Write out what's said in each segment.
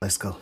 Let's go.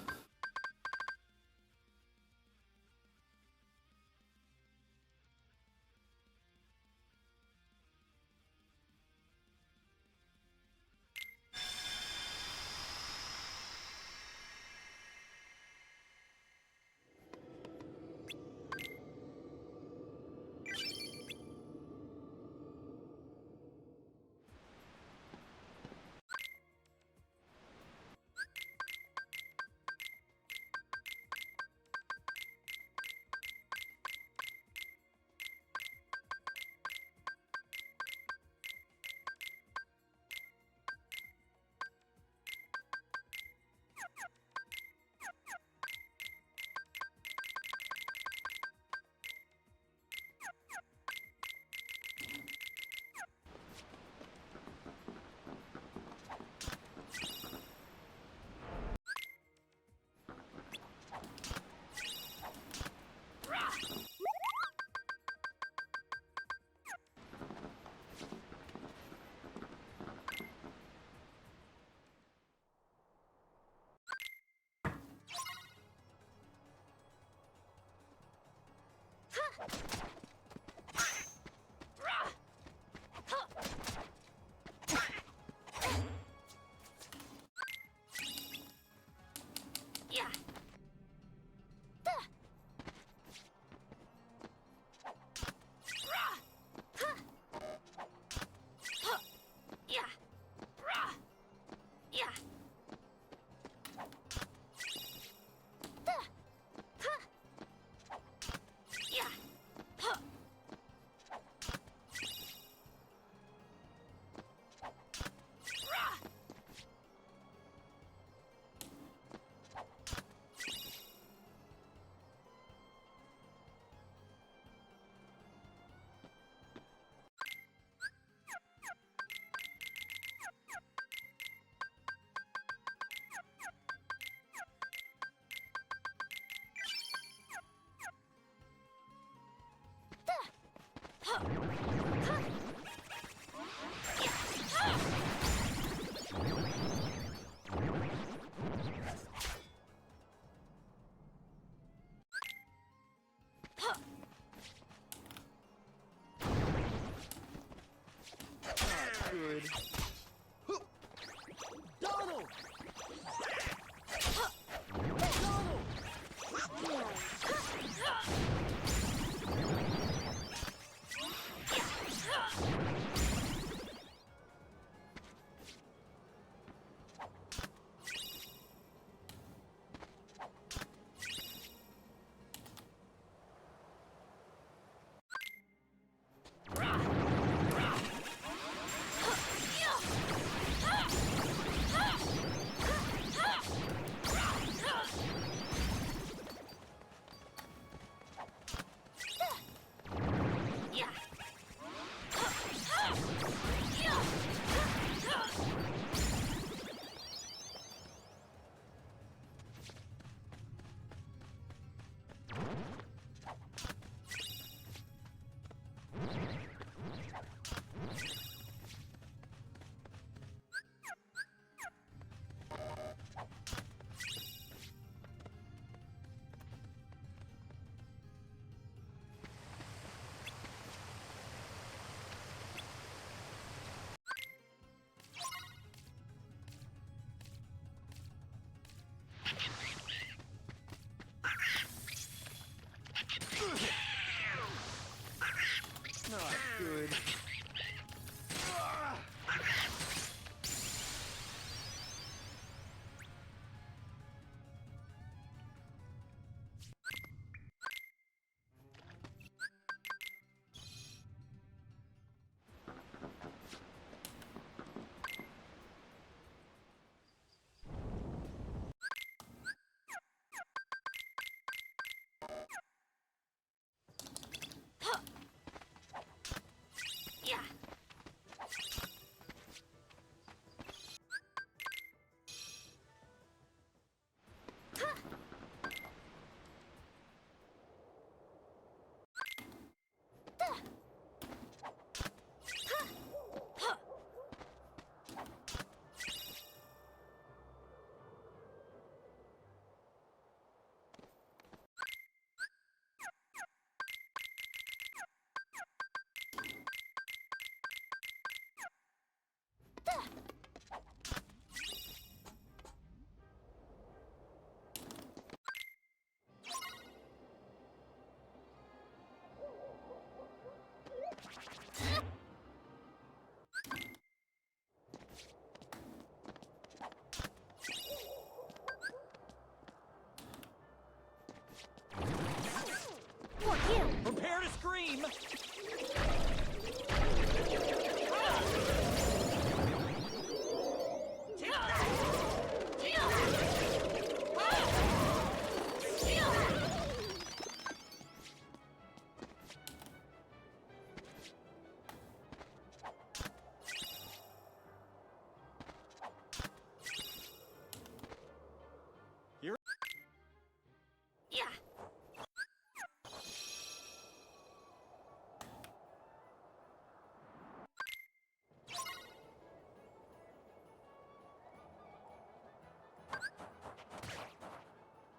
scream!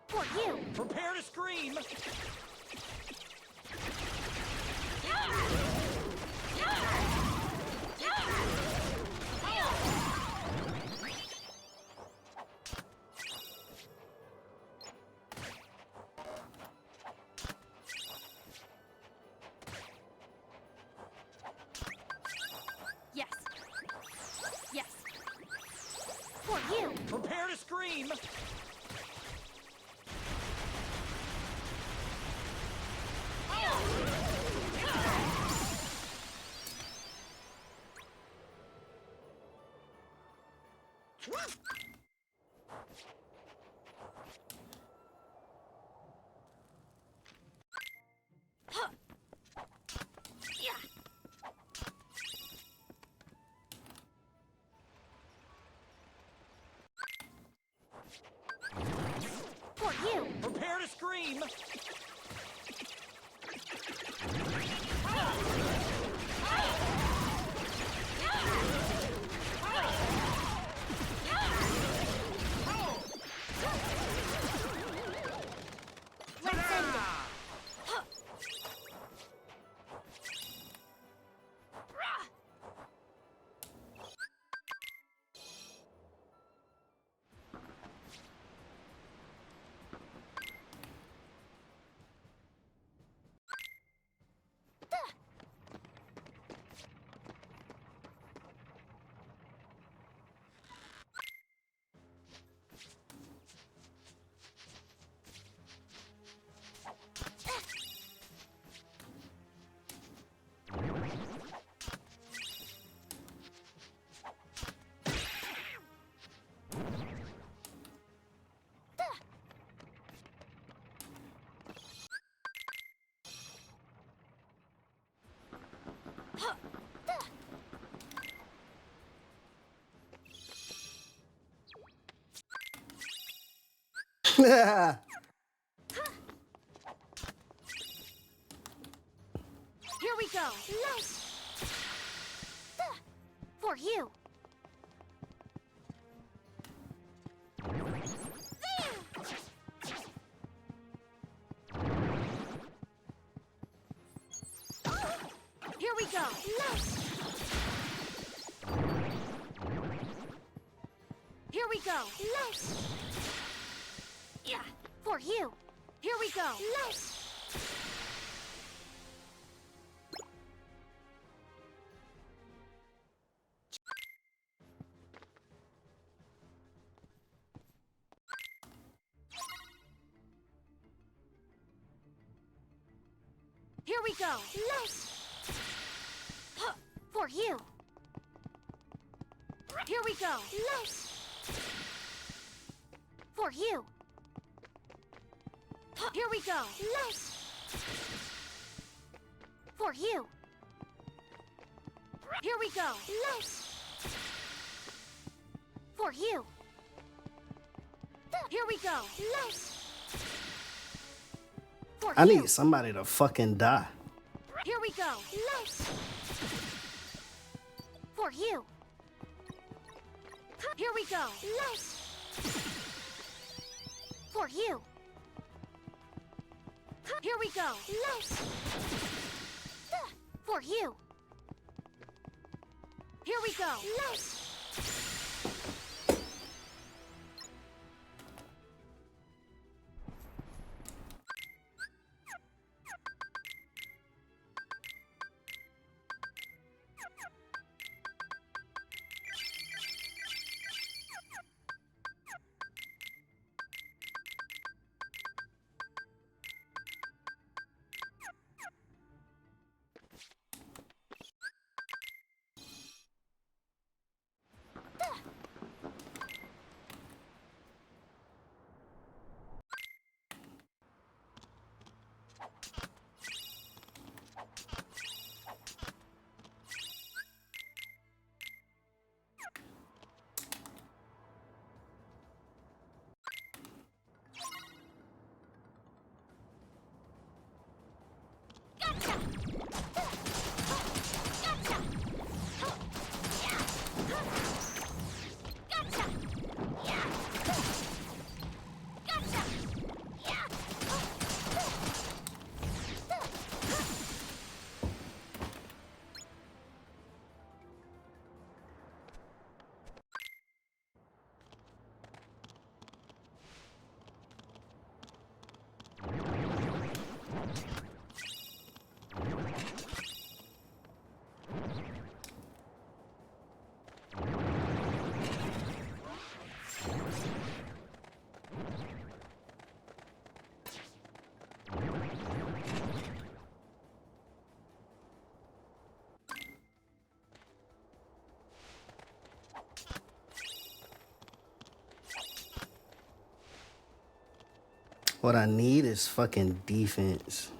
For you! Prepare to scream! Yes! Yes! For you! Prepare to scream! For you! Prepare to scream! Let's end it! Yeah. Here we go! Nice! For you! Here we go! Nice! Here we go! Nice! Yeah! For you! Here we go! Nice! Here we go! Nice! For you! Here we go! Nice! For you! Here we go! Nice! For you! Here we go! Nice! For you! Here we go! Nice! For I you! need somebody to fucking die. Here we go! Nice! For you! Here we go! Nice! For you! Here we go! Nice! For you! Here we go! Nice! What I need is fucking defense.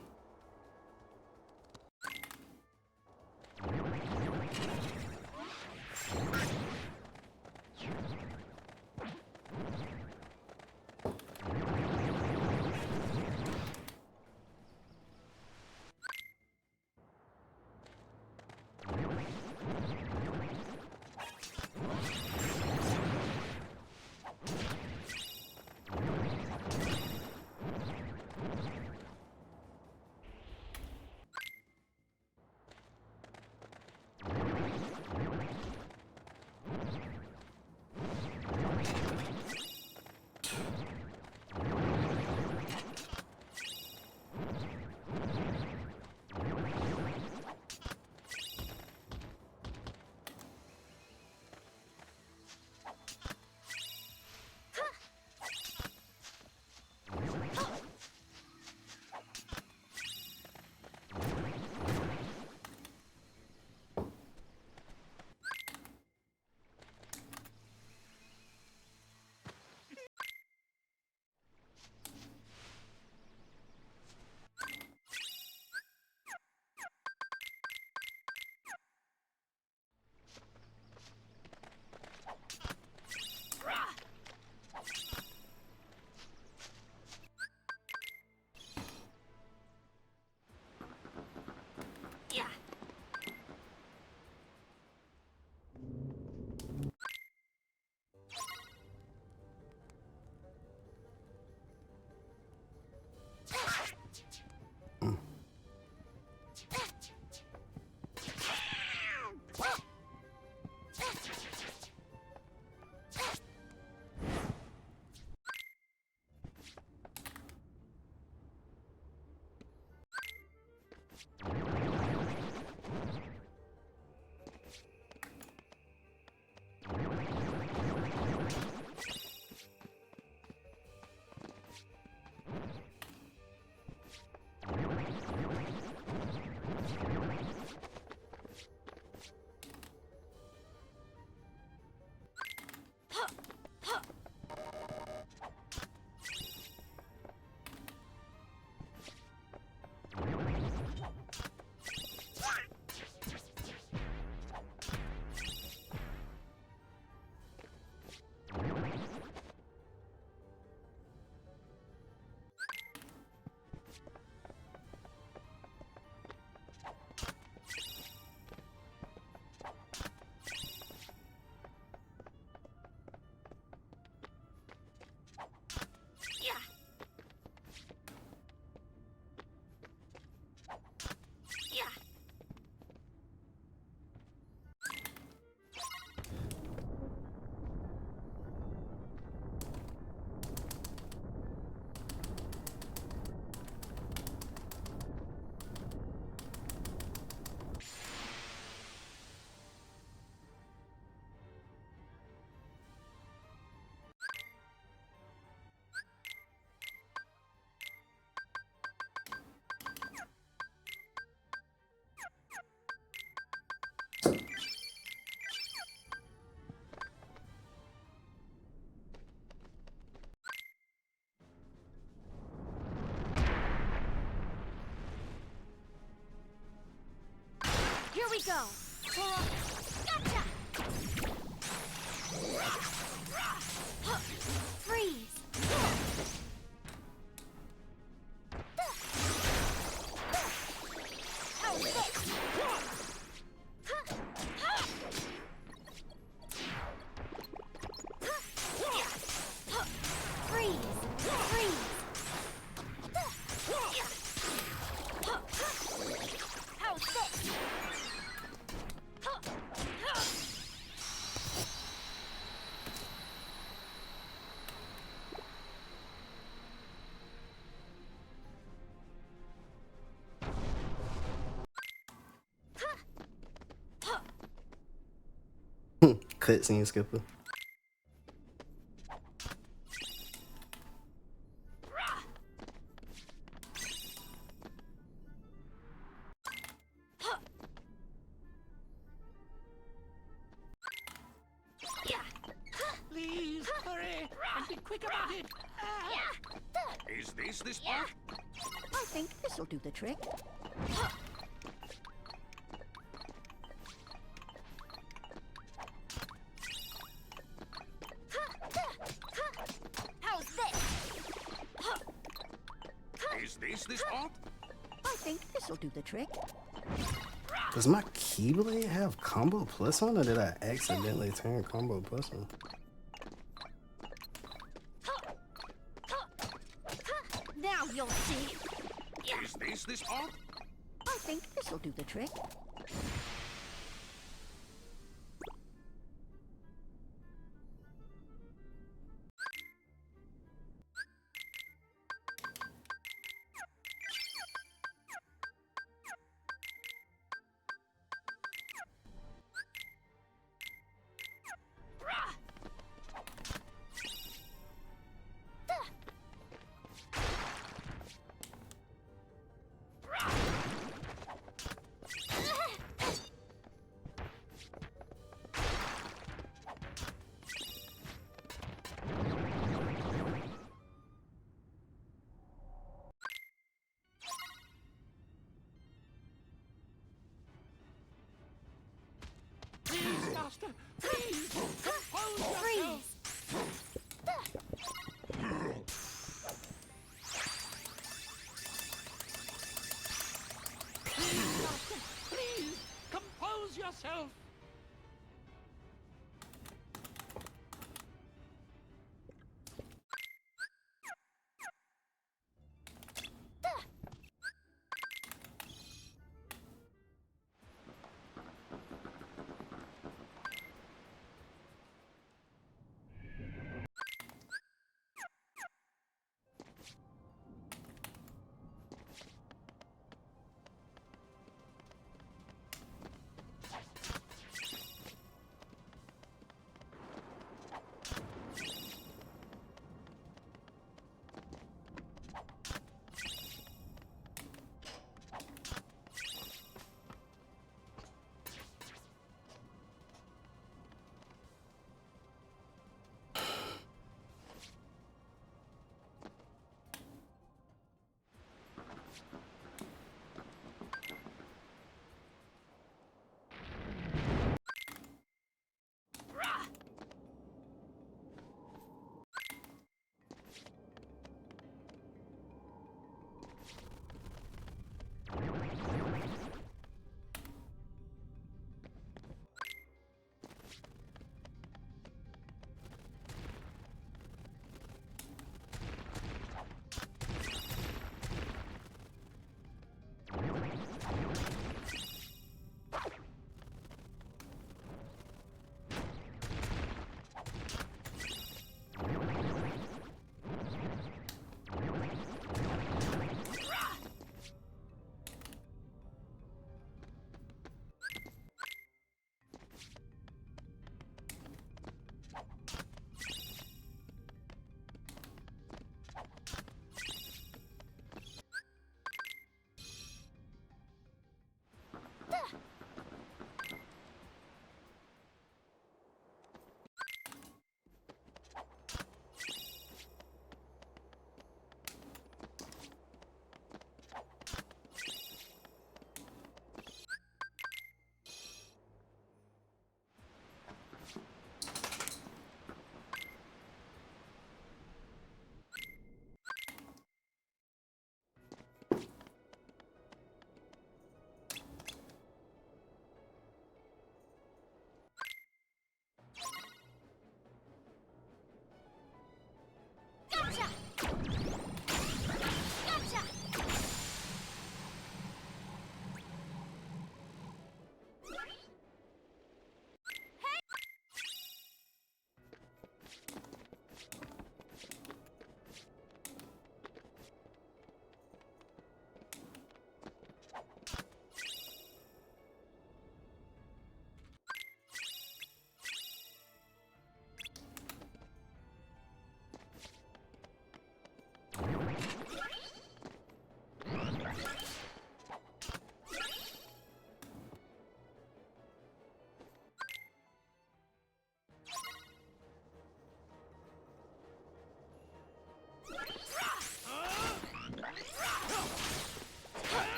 Here we go. Gotcha! Freeze! How's this? Freeze! Freeze! How's this? Cutscene skipper. Please hurry. Be quick about it. Is this the spot? I think this'll do the trick. How's this? Is this the spot? I think this'll do the trick. Does my Keyblade have combo plus on, or did I accidentally turn combo plus on? Now you'll see. Is this the spot? I think this'll do the trick. Please, Master. Please. Compose yourself. Freeze. Master, please. Compose yourself.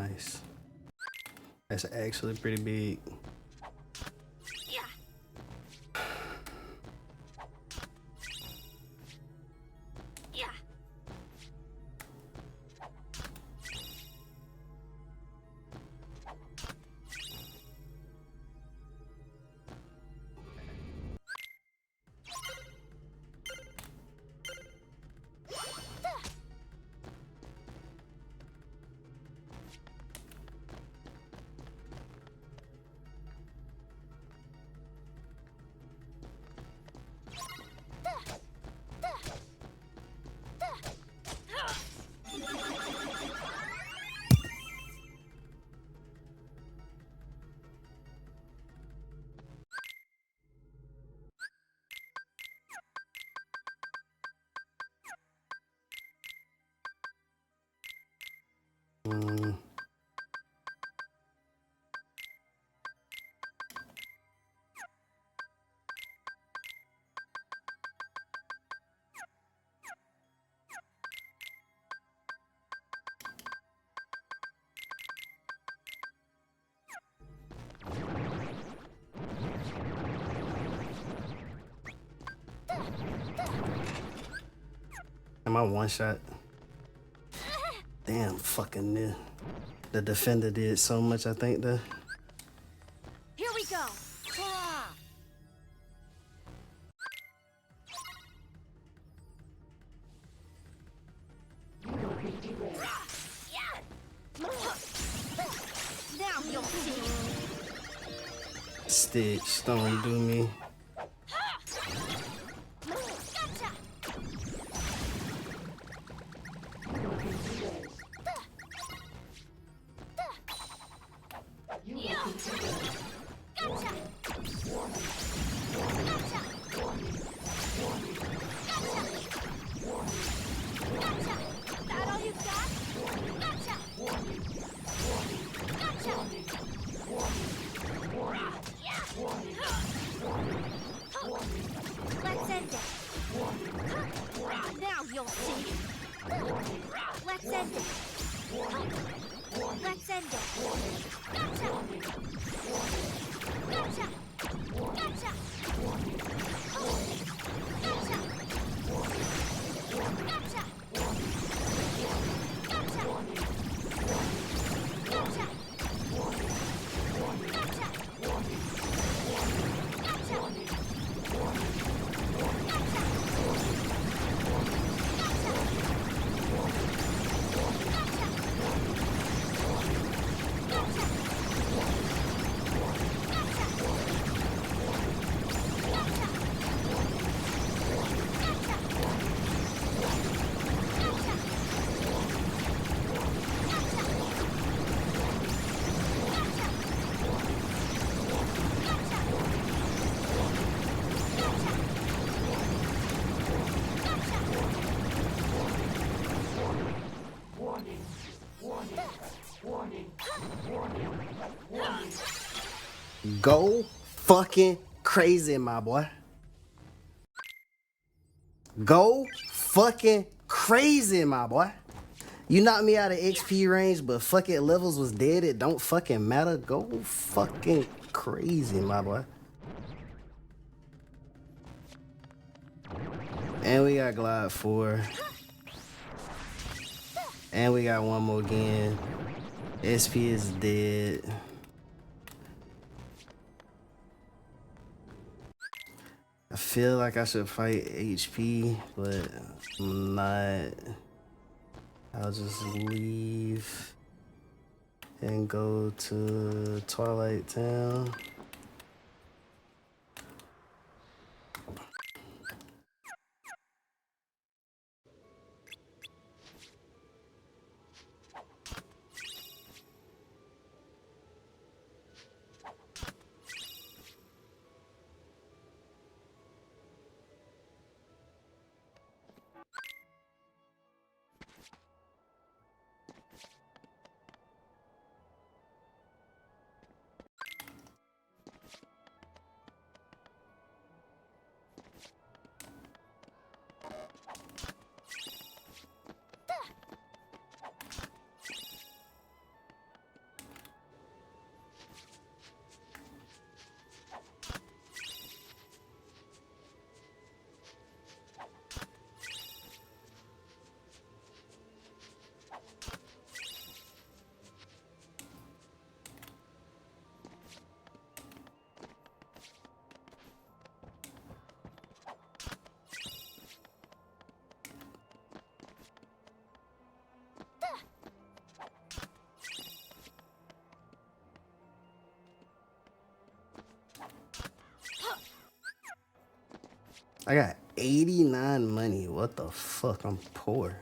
Nice. That's actually pretty big. Yeah. Yeah. Mm. Am I one shot? Damn, fucking knew. The defender did so much, I think, though. Here we go. Hurrah! Now you'll see. Stitch, don't do me. Gotcha! Gotcha! Gotcha! Gotcha! That all you got? Gotcha! Gotcha! Yeah! Let's end it. Now you'll see. Let's end it. Let's end it. Gotcha! Gotcha! Gotcha! Gotcha! Gotcha! Gotcha! Gotcha! Go fucking crazy, my boy. Go fucking crazy, my boy. You knocked me out of XP range, but fuck it, levels was dead. It don't fucking matter. Go fucking crazy, my boy. And we got Glide 4. And we got one more again. SP is dead. I feel like I should fight HP, but I'm not. I'll just leave and go to Twilight Town. I got 89 money. What the fuck? I'm poor.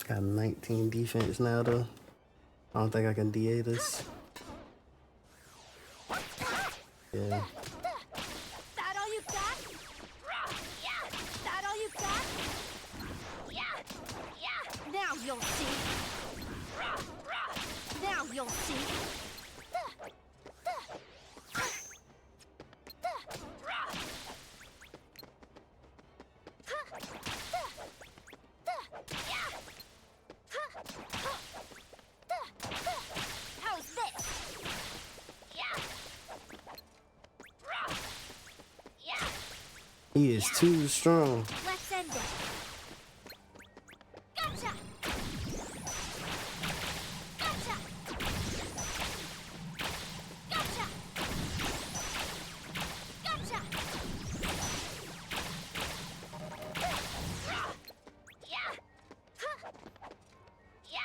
Got 19 defense now though. I don't think I can DA this. Yeah. That all you got? Yeah. That all you got? Yeah. Yeah. Now you'll see. Now you'll see. How's this? Yeah. Yeah. He is too strong. Let's end it. Gotcha. Gotcha. Gotcha. Gotcha. Yeah. Yeah.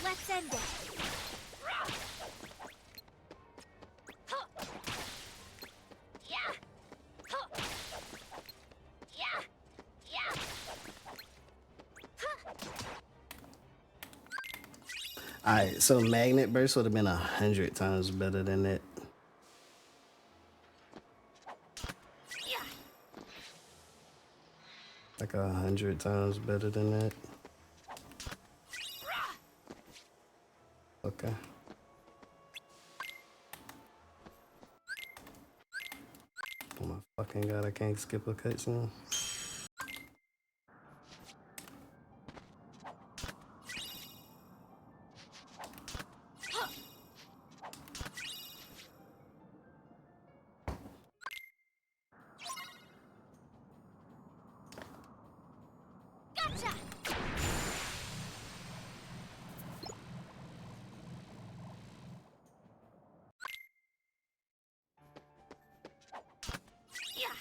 Let's end it. Yeah. Yeah. Yeah. Alright, so magnet burst would have been 100 times better than that. Yeah. Like 100 times better than that. Okay. Oh my fucking god, I can't skip a cutscene. Gotcha. Yeah.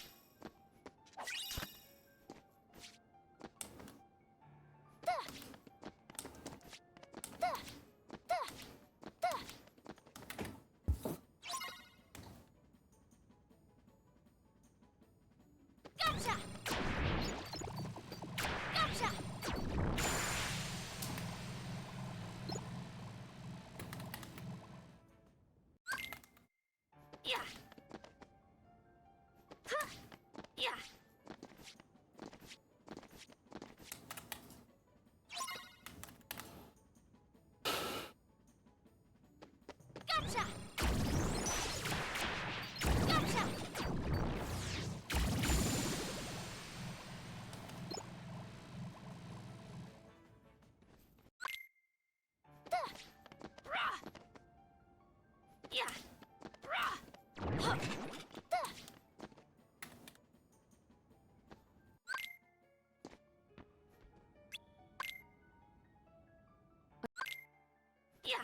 Gotcha. Gotcha. Yeah. Yeah. Gotcha. Gotcha. Yeah. Yeah.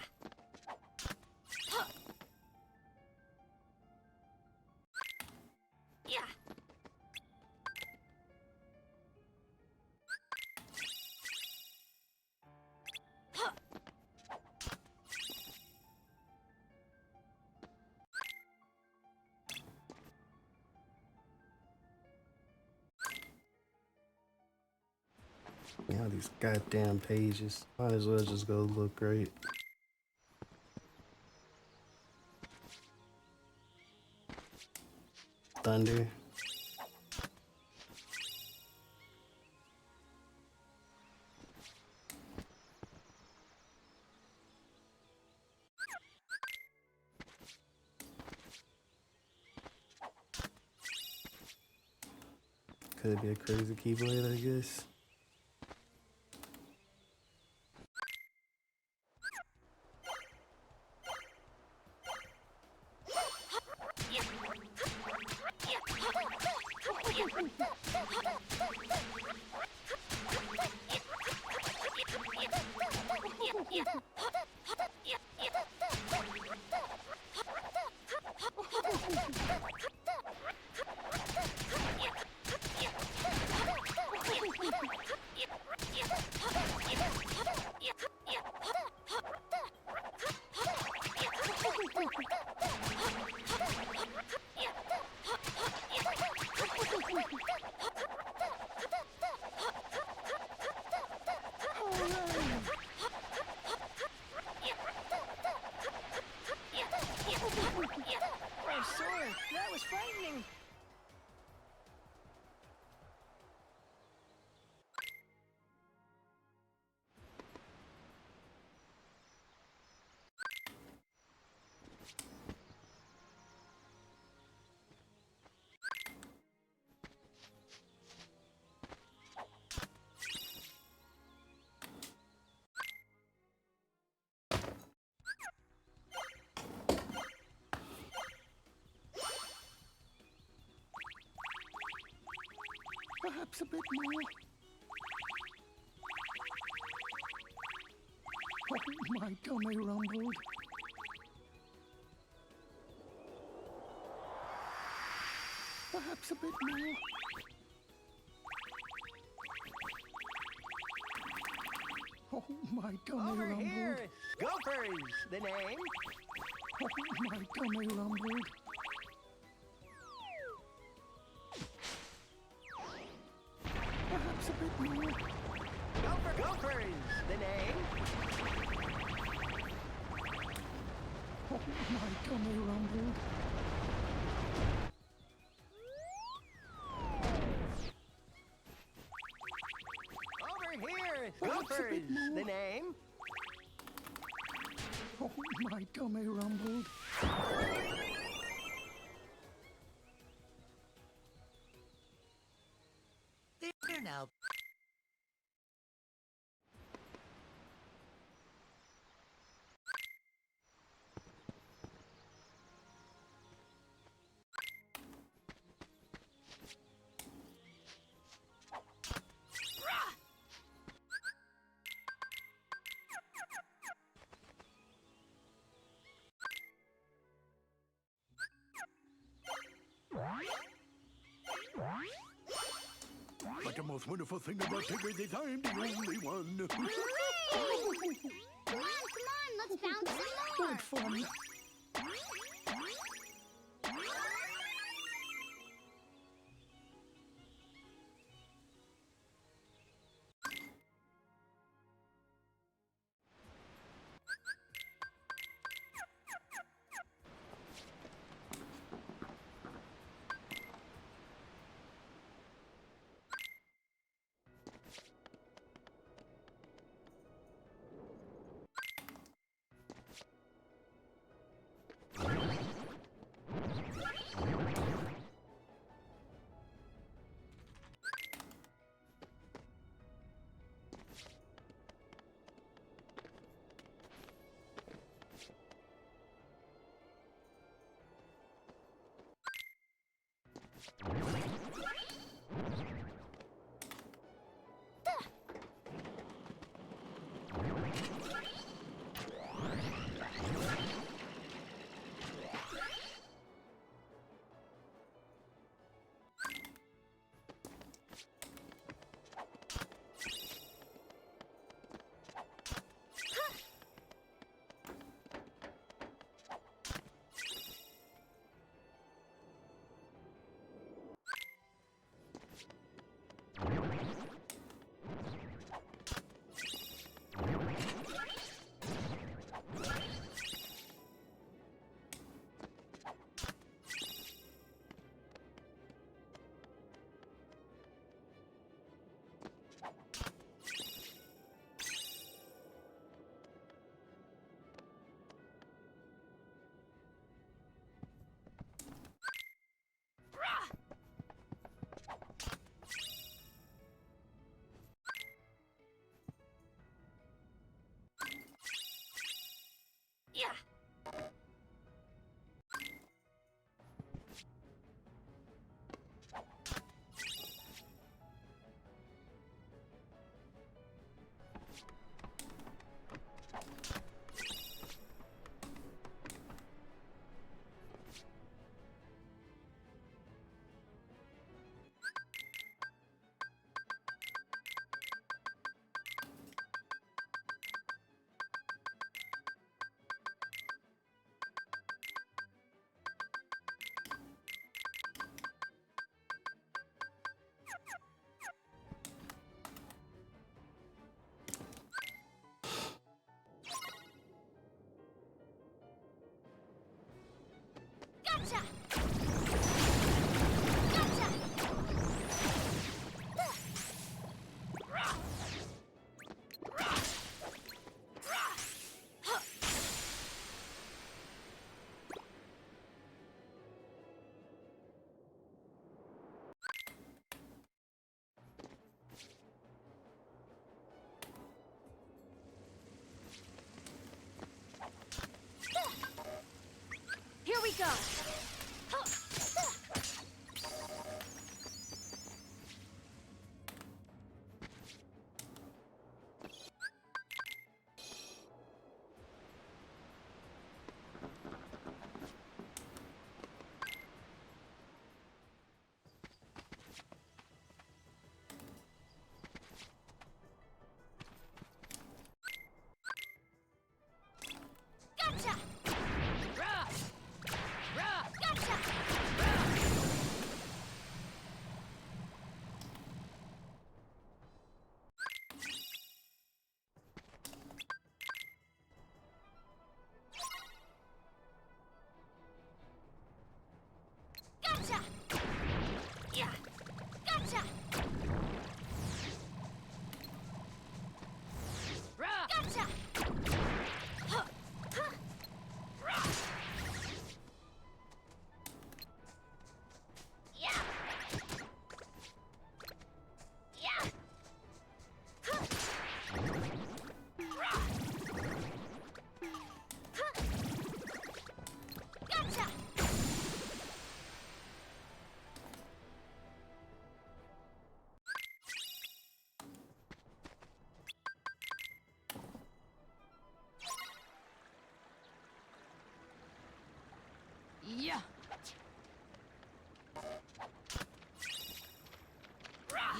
Yeah. Now these goddamn pages. Might as well just go look great. Thunder. Could be a crazy keyblade, I guess. Yeah. Perhaps a bit more. Oh, my tummy rumbled. Perhaps a bit more. Oh, my tummy Over rumbled. here, Gophers, the name. Oh, my tummy rumbled. Perhaps a bit more. Gophers, the name. Oh, my tummy rumbled. Over here, Perhaps a Gophers, bit more. the name. Oh, my tummy rumbled. There now. But the most wonderful thing about Tigger is I'm the only one. Hooray! Come on, let's bounce some more. What fun. Yeah. Gotcha! Gotcha! Here we go!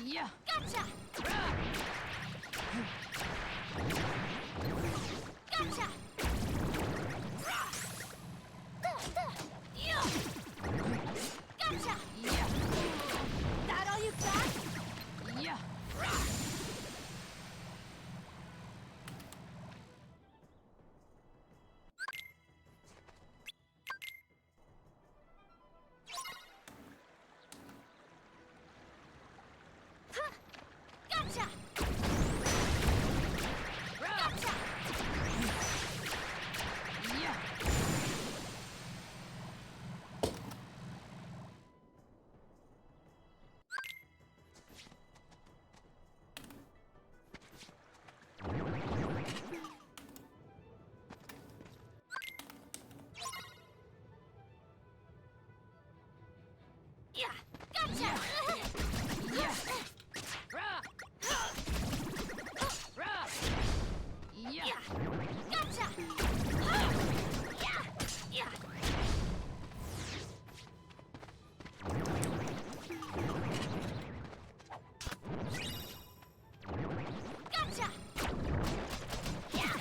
Yeah. Gotcha. Gotcha. Yeah. Gotcha. Yeah. That all you got? Yeah. Gotcha! Gotcha! Yeah! Yeah! Gotcha! Yeah! Yeah. Gotcha. Yeah. Yeah. Gotcha. Yeah.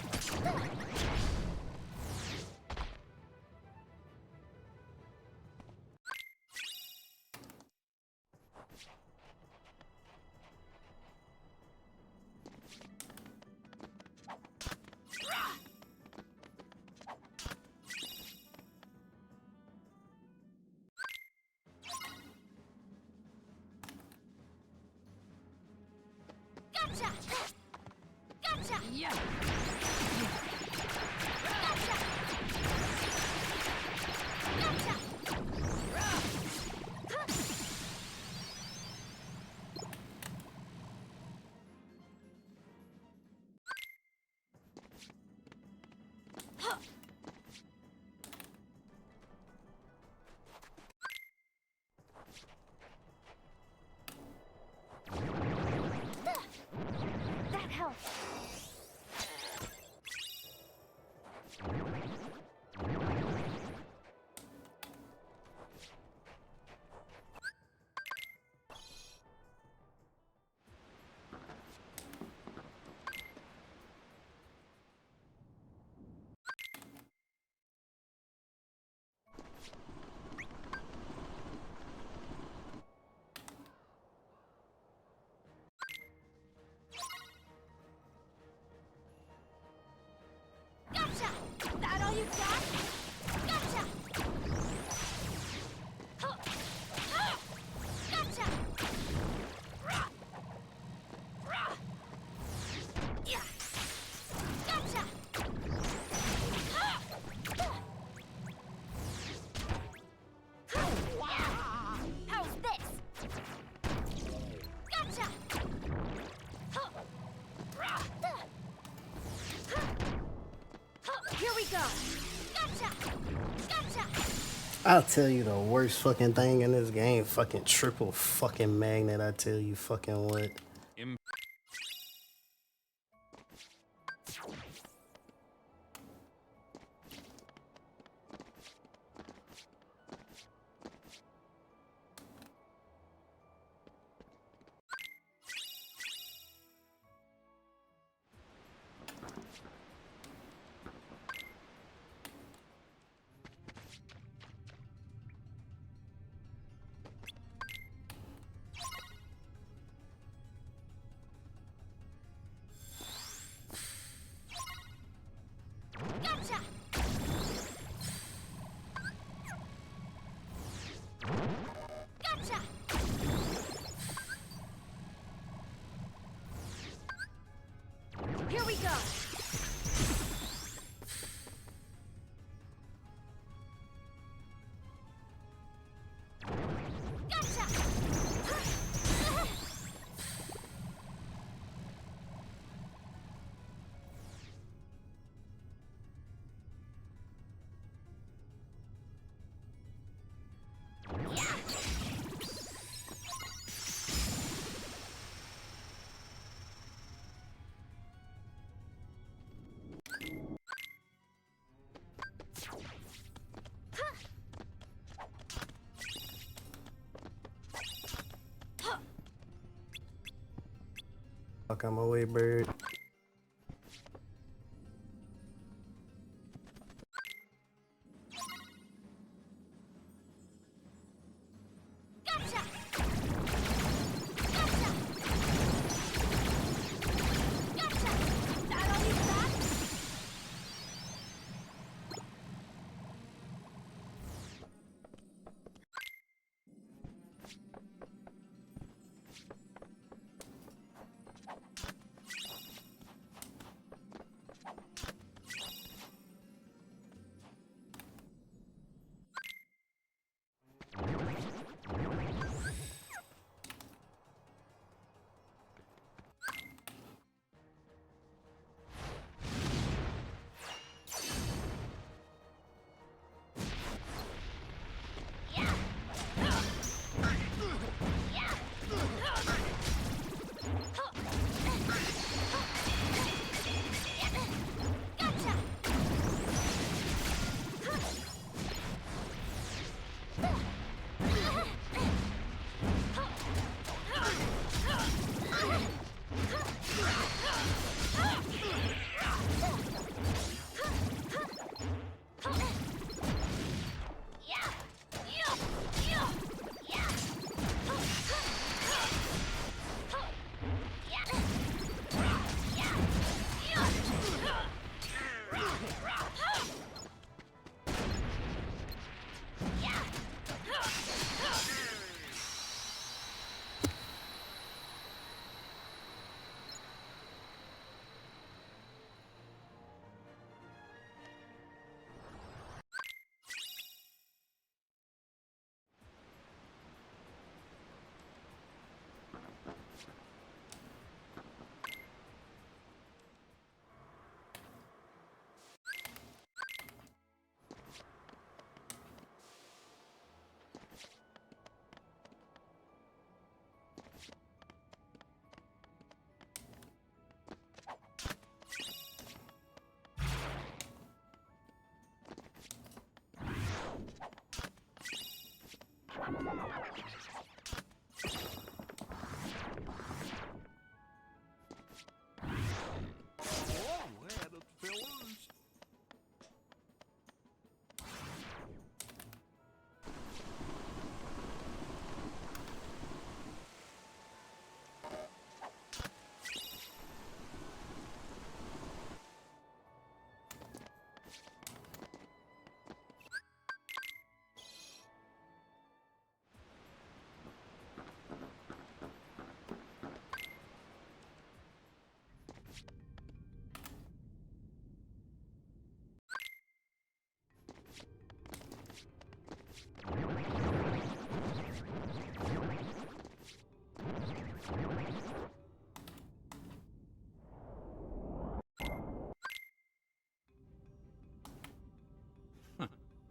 Gotcha! Gotcha! Yeah! Gotcha! Gotcha! That helps. Gotcha! That all you got? Gotcha! Gotcha! Yeah! Gotcha! How's this? Gotcha! Here we go! Gotcha! Gotcha! I'll tell you the worst fucking thing in this game. Fucking triple fucking magnet. I tell you fucking what. Fuck out my way, bird. Gotcha! Gotcha! Gotcha! That all you got?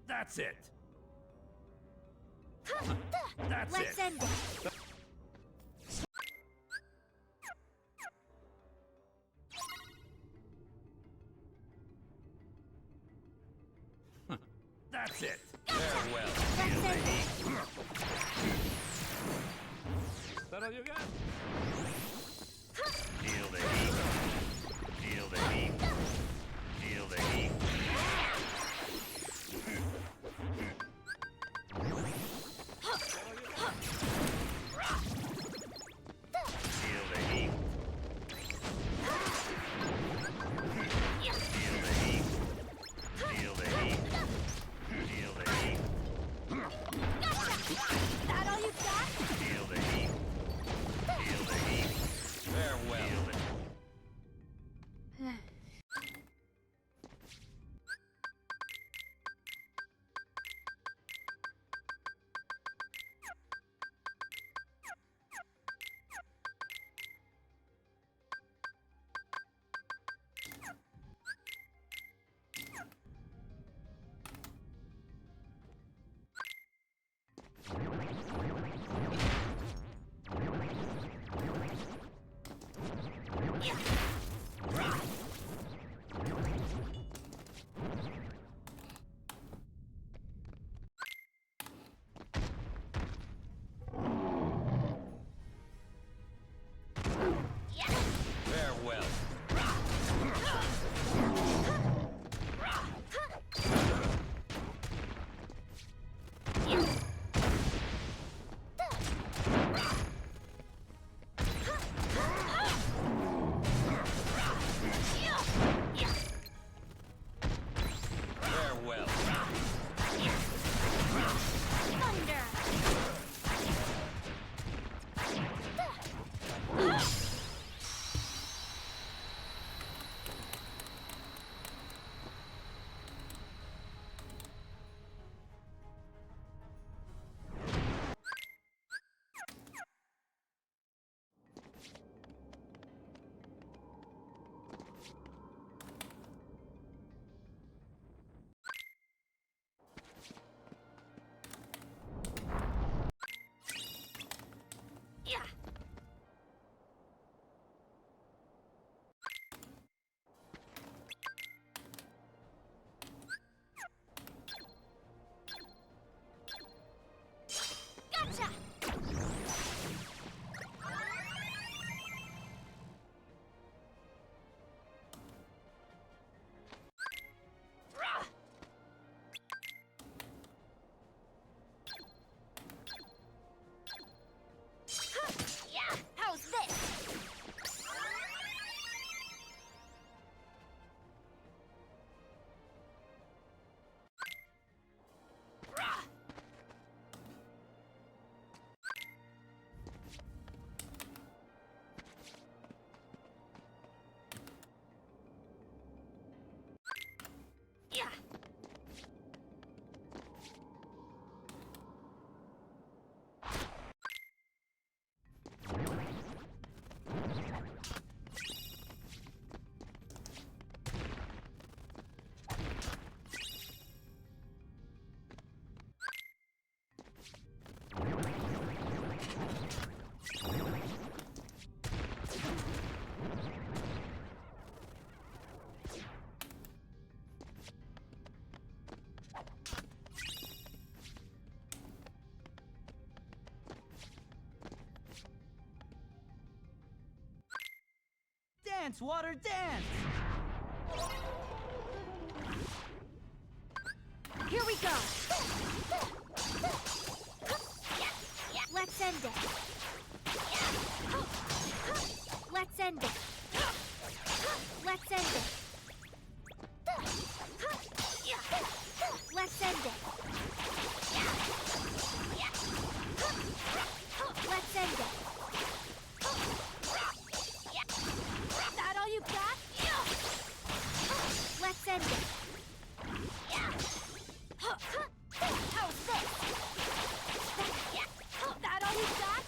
That's it. That's Let's it. end it. That's it. Farewell. Let's end it. Is that all you got? Feel the heat. Feel the heat. Feel the heat. Feel the heat. Feel the heat. Feel the heat. Feel the heat. That all you got? Feel the heat. Feel the heat. Farewell. Feel the well. Farewell. Thunder! Yeah. Gotcha! Rah! Yeah, how's this? Rah! Yeah. Dance, water, dance! Here we go. Let's end it. Let's end it. Let's end it. Let's end it. Let's end it. That all you got? Let's end it. How's this? That all you got?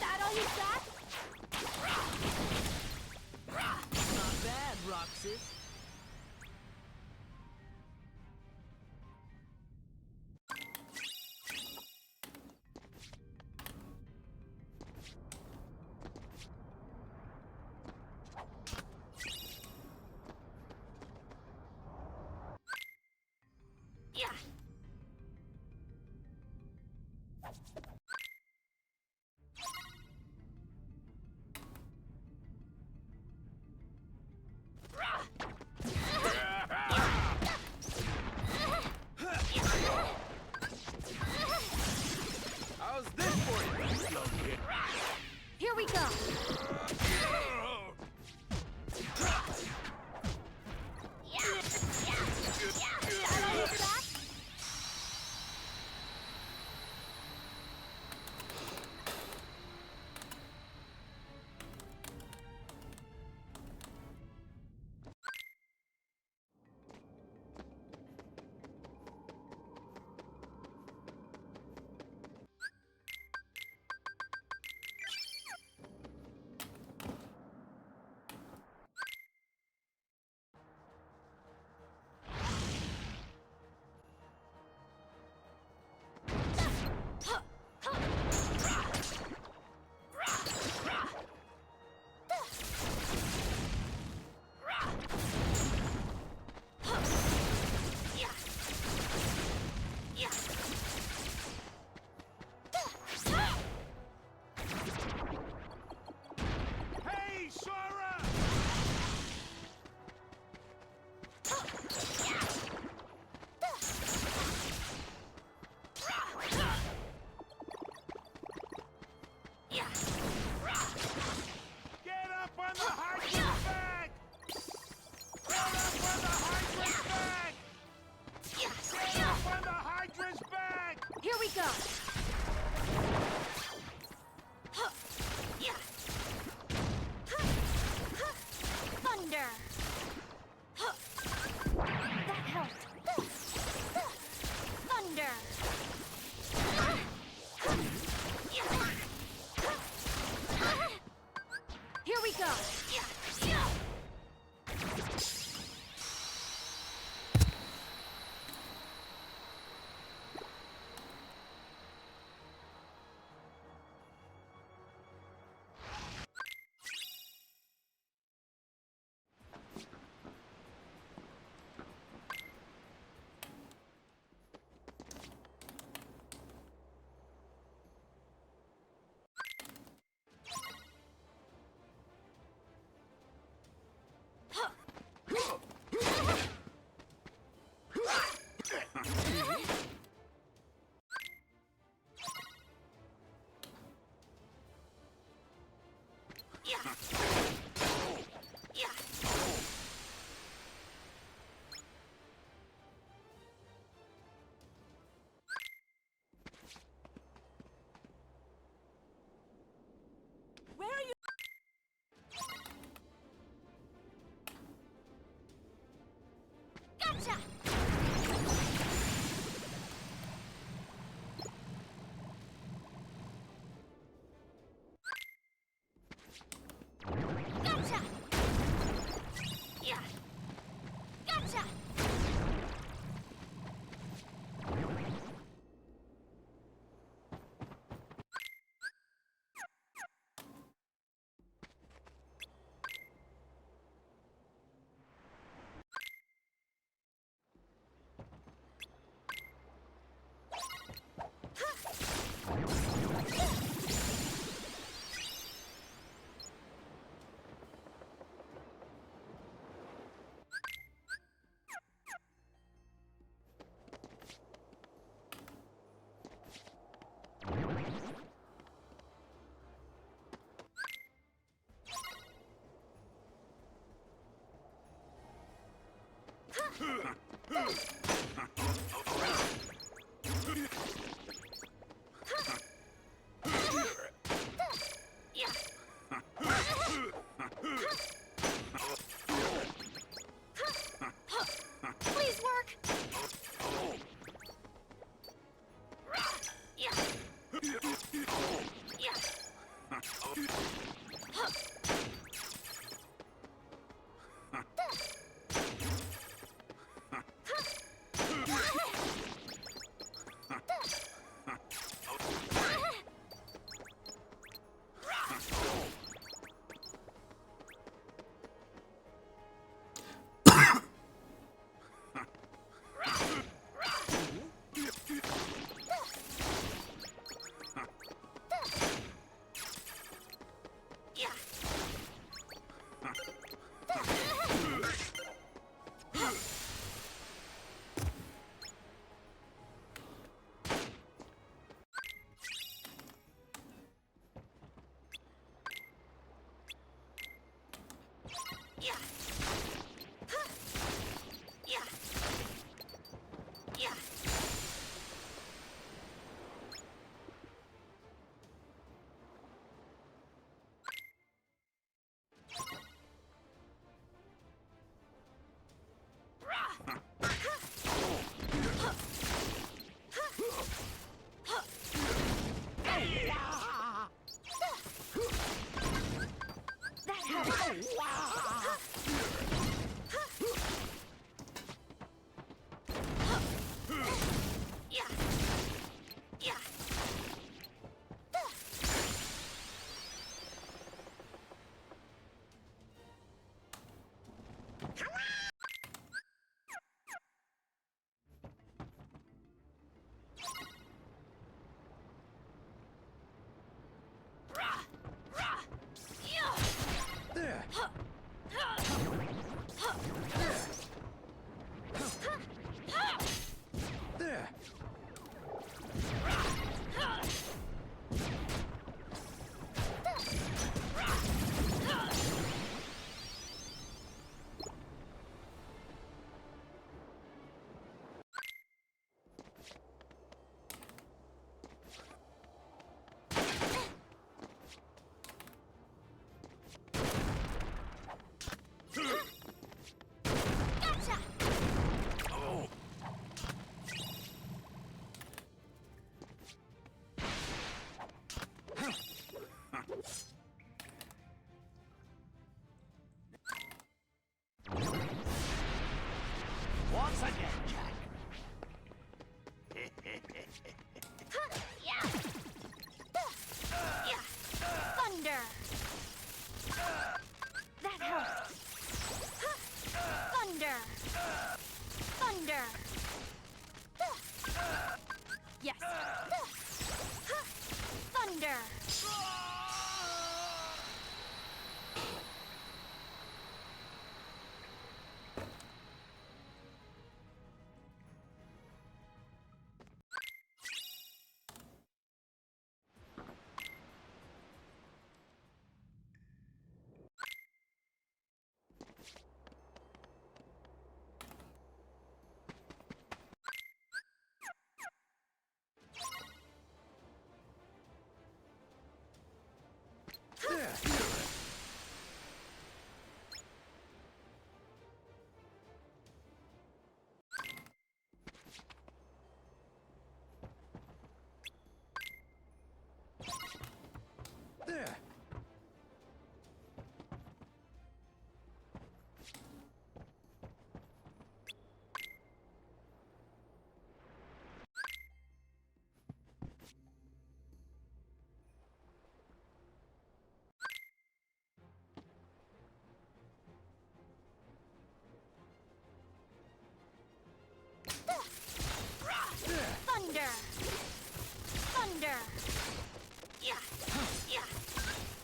That all you got? Not bad, Roxas. Yeah. Rah! Thunder! That helped. Thunder! Here we go! Where are you? Gotcha! Gotcha! Yeah. Gotcha! Please work!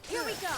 Here we go.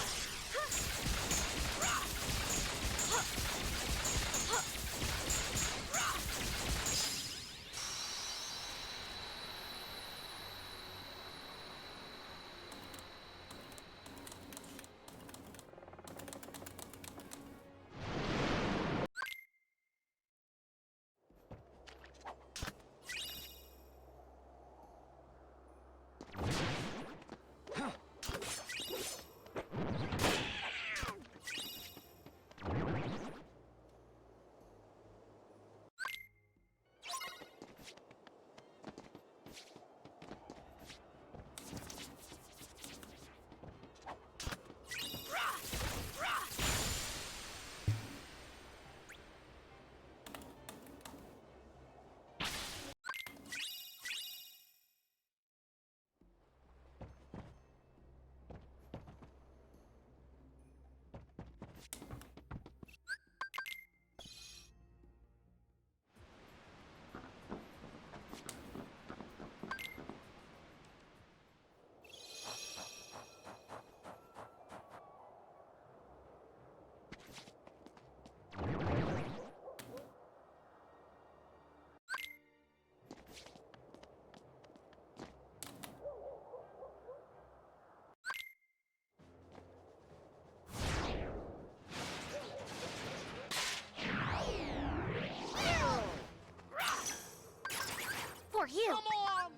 For you. Come on.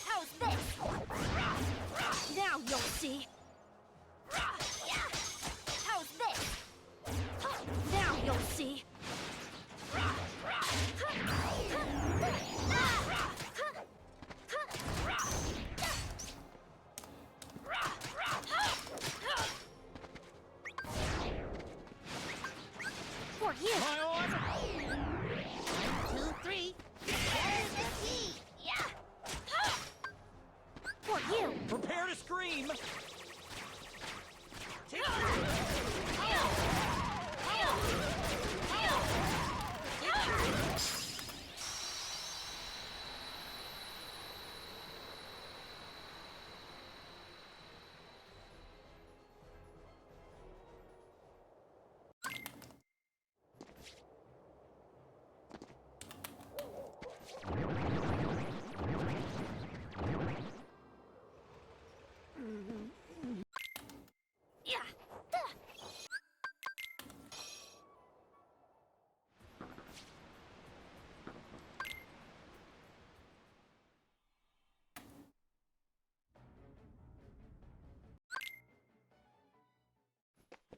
How's this? Now you'll see. How's this? Now you'll see. For you. My order. 2, 3. There's the key. For you. Prepare to scream.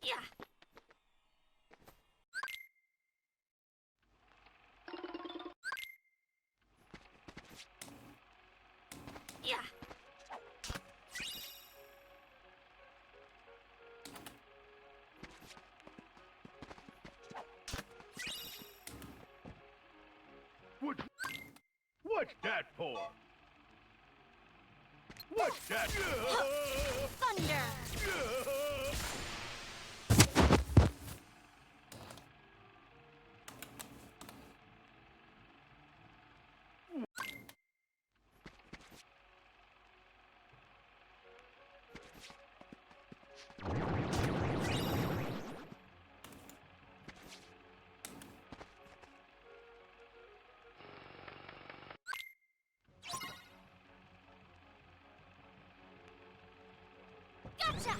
Yeah. Yeah. What's that for? What's that? Thunder. Gotcha!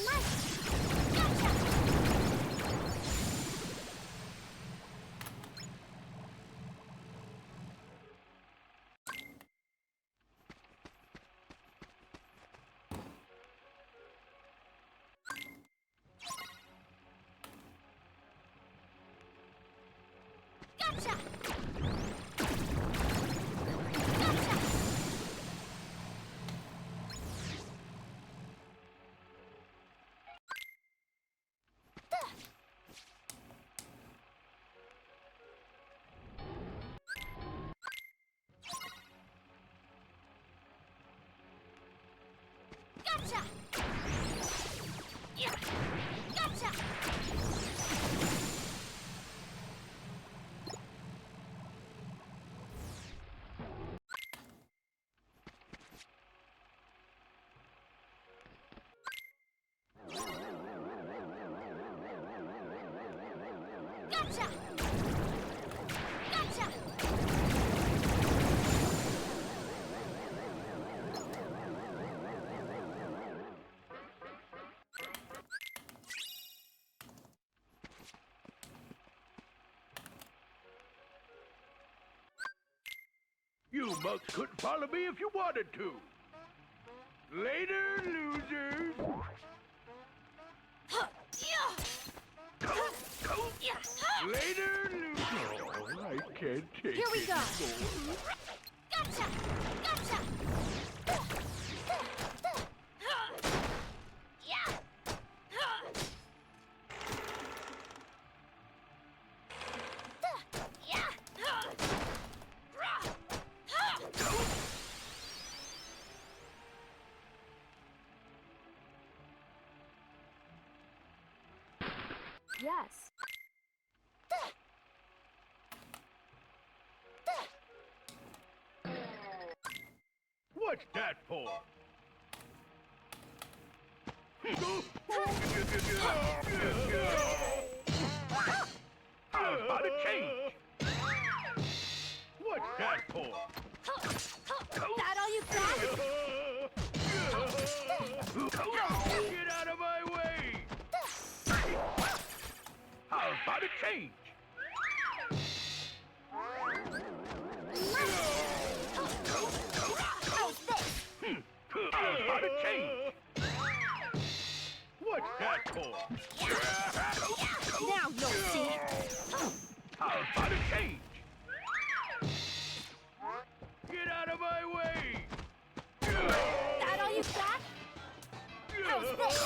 Nice! Gotcha! Gotcha! Gotcha! Yeah! Gotcha! Gotcha! Gotcha! You mugs couldn't follow me if you wanted to. Later, losers. Huh, yeah. Yeah. Later, losers. Oh, I can't take Here we it go. anymore. Gotcha! Gotcha! Yeah! Yeah! Yes. What's that for? How about a change? What's that for? That all you got? Get out of my way! How about a change? How about a change? What's that for? Now you'll see. How about a change? Get out of my way! That all you got? How's this?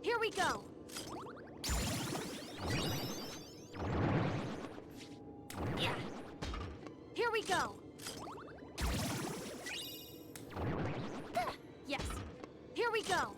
Here we go. Yeah. Here we go. Yes. Here we go.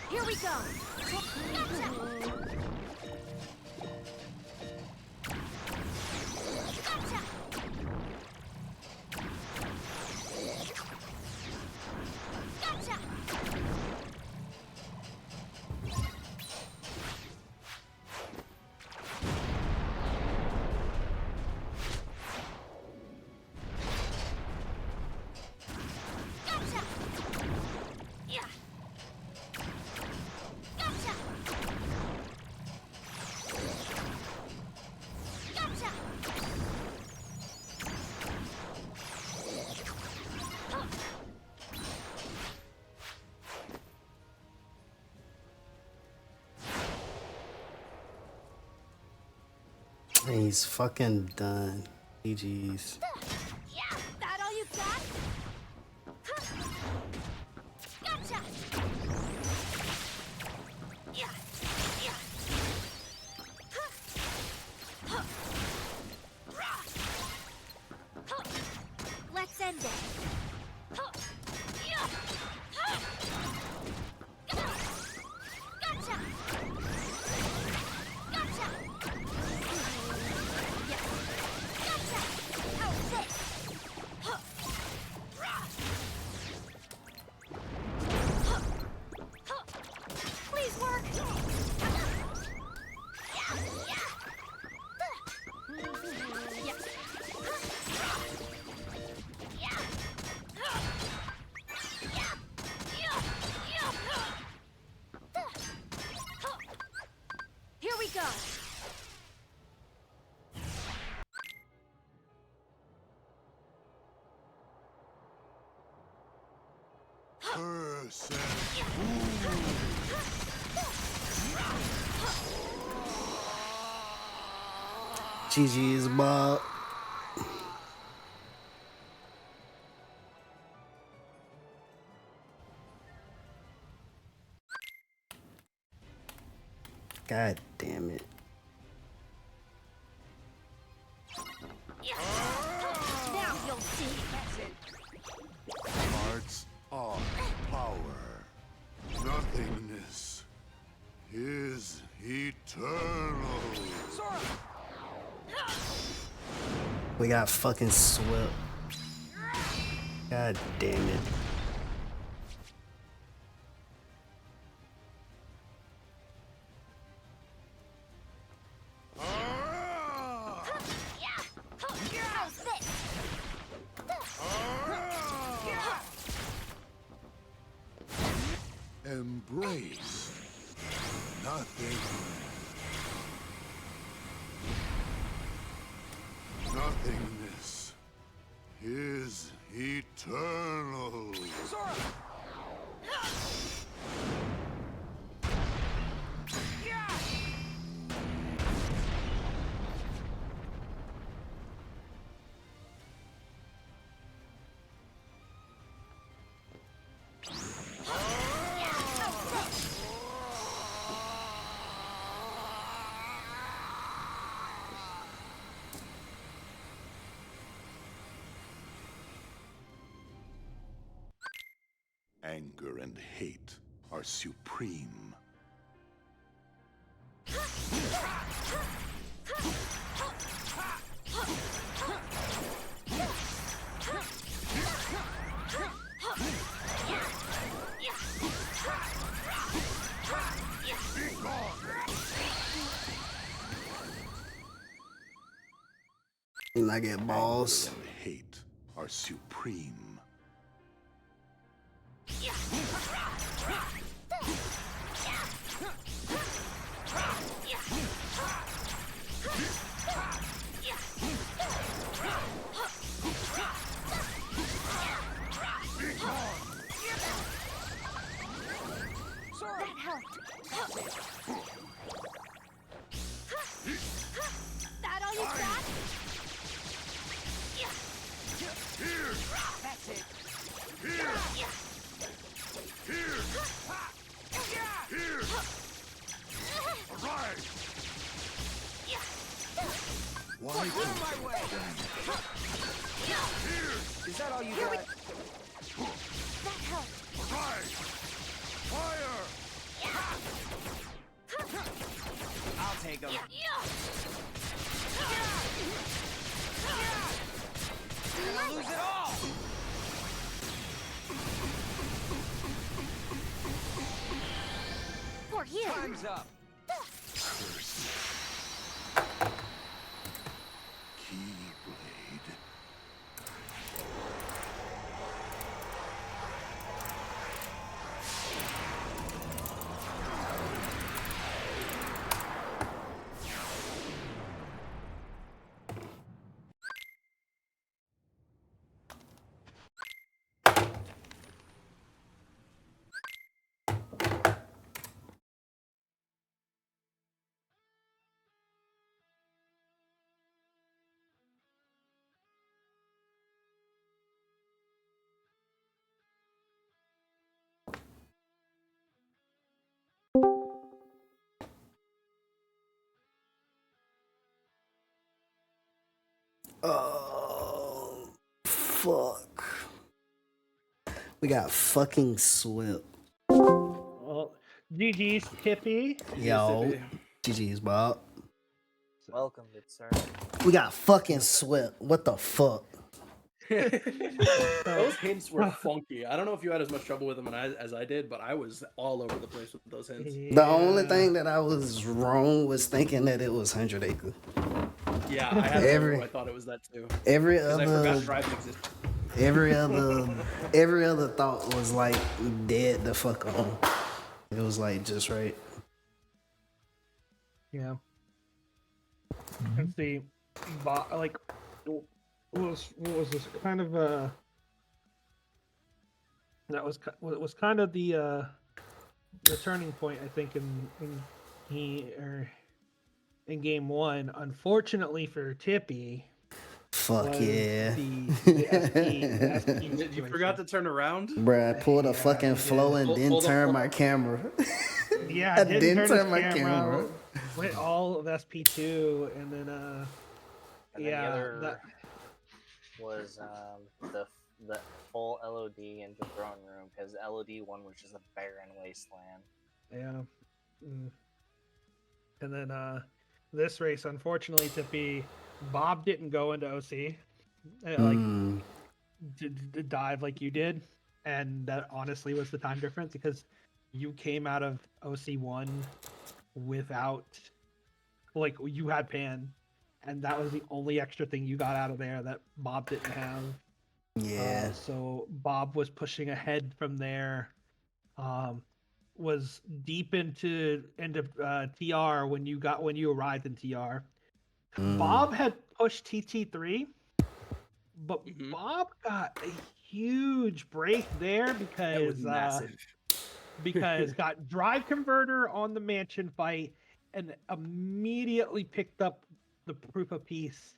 Here we go. Gotcha. Gotcha. Gotcha. And he's fucking done. GG's. That all you got? Gotcha! Yeah. Let's end it. Gotcha! Gotcha! Yeah. Gotcha! How's this? Please work! Here we go! Curse and GG's, Bob. God damn it. Now you'll see. hearts are power. Nothingness is eternal. We got fucking swept. God damn it. How's this? Embrace nothing. Nothingness is eternal. Anger and hate are supreme. And I get balls. Anger and hate are supreme. That helped. That all you got? That's it. Arise! Why Out of my way. Is that all you got? That helped. arise? Fire! I'll take him. You're gonna lose it all. For you. Time's up. Oh, fuck. We got fucking swept. Well, GG's, Tippy. Yo, GG's, Bob. Welcome, good sir. We got fucking swept. What the fuck? Those hints were funky. I don't know if you had as much trouble with them as I did, but I was all over the place with those hints. The only thing that I was wrong was thinking that it was 100 acre. Yeah, I had I thought it was that too. Every 'Cause I other forgot drive existed. every other thought was like dead the fuck on. It was like just right. Yeah. Let's see. Like, what was this kind of that was kind of the turning point, I think, in game one. Unfortunately for Tippy. Fuck yeah. The SP You forgot to turn around? Bruh, I pulled a fucking flow and didn't turn my camera. Yeah, I didn't turn my his camera. Went all of SP2, and then And yeah, the other that, was the full LOD into throne room, because LOD 1 was just a barren wasteland. yeah. And then this race, unfortunately, Tippy, Bob didn't go into OC, to dive like you did, and that honestly was the time difference, because you came out of OC1 without, like, you had pan, and that was the only extra thing you got out of there that Bob didn't have. Yeah. So Bob was pushing ahead from there. Was deep into TR when you arrived in TR. Bob had pushed TT3, but Bob got a huge break there because got drive converter on the mansion fight and immediately picked up the proof of peace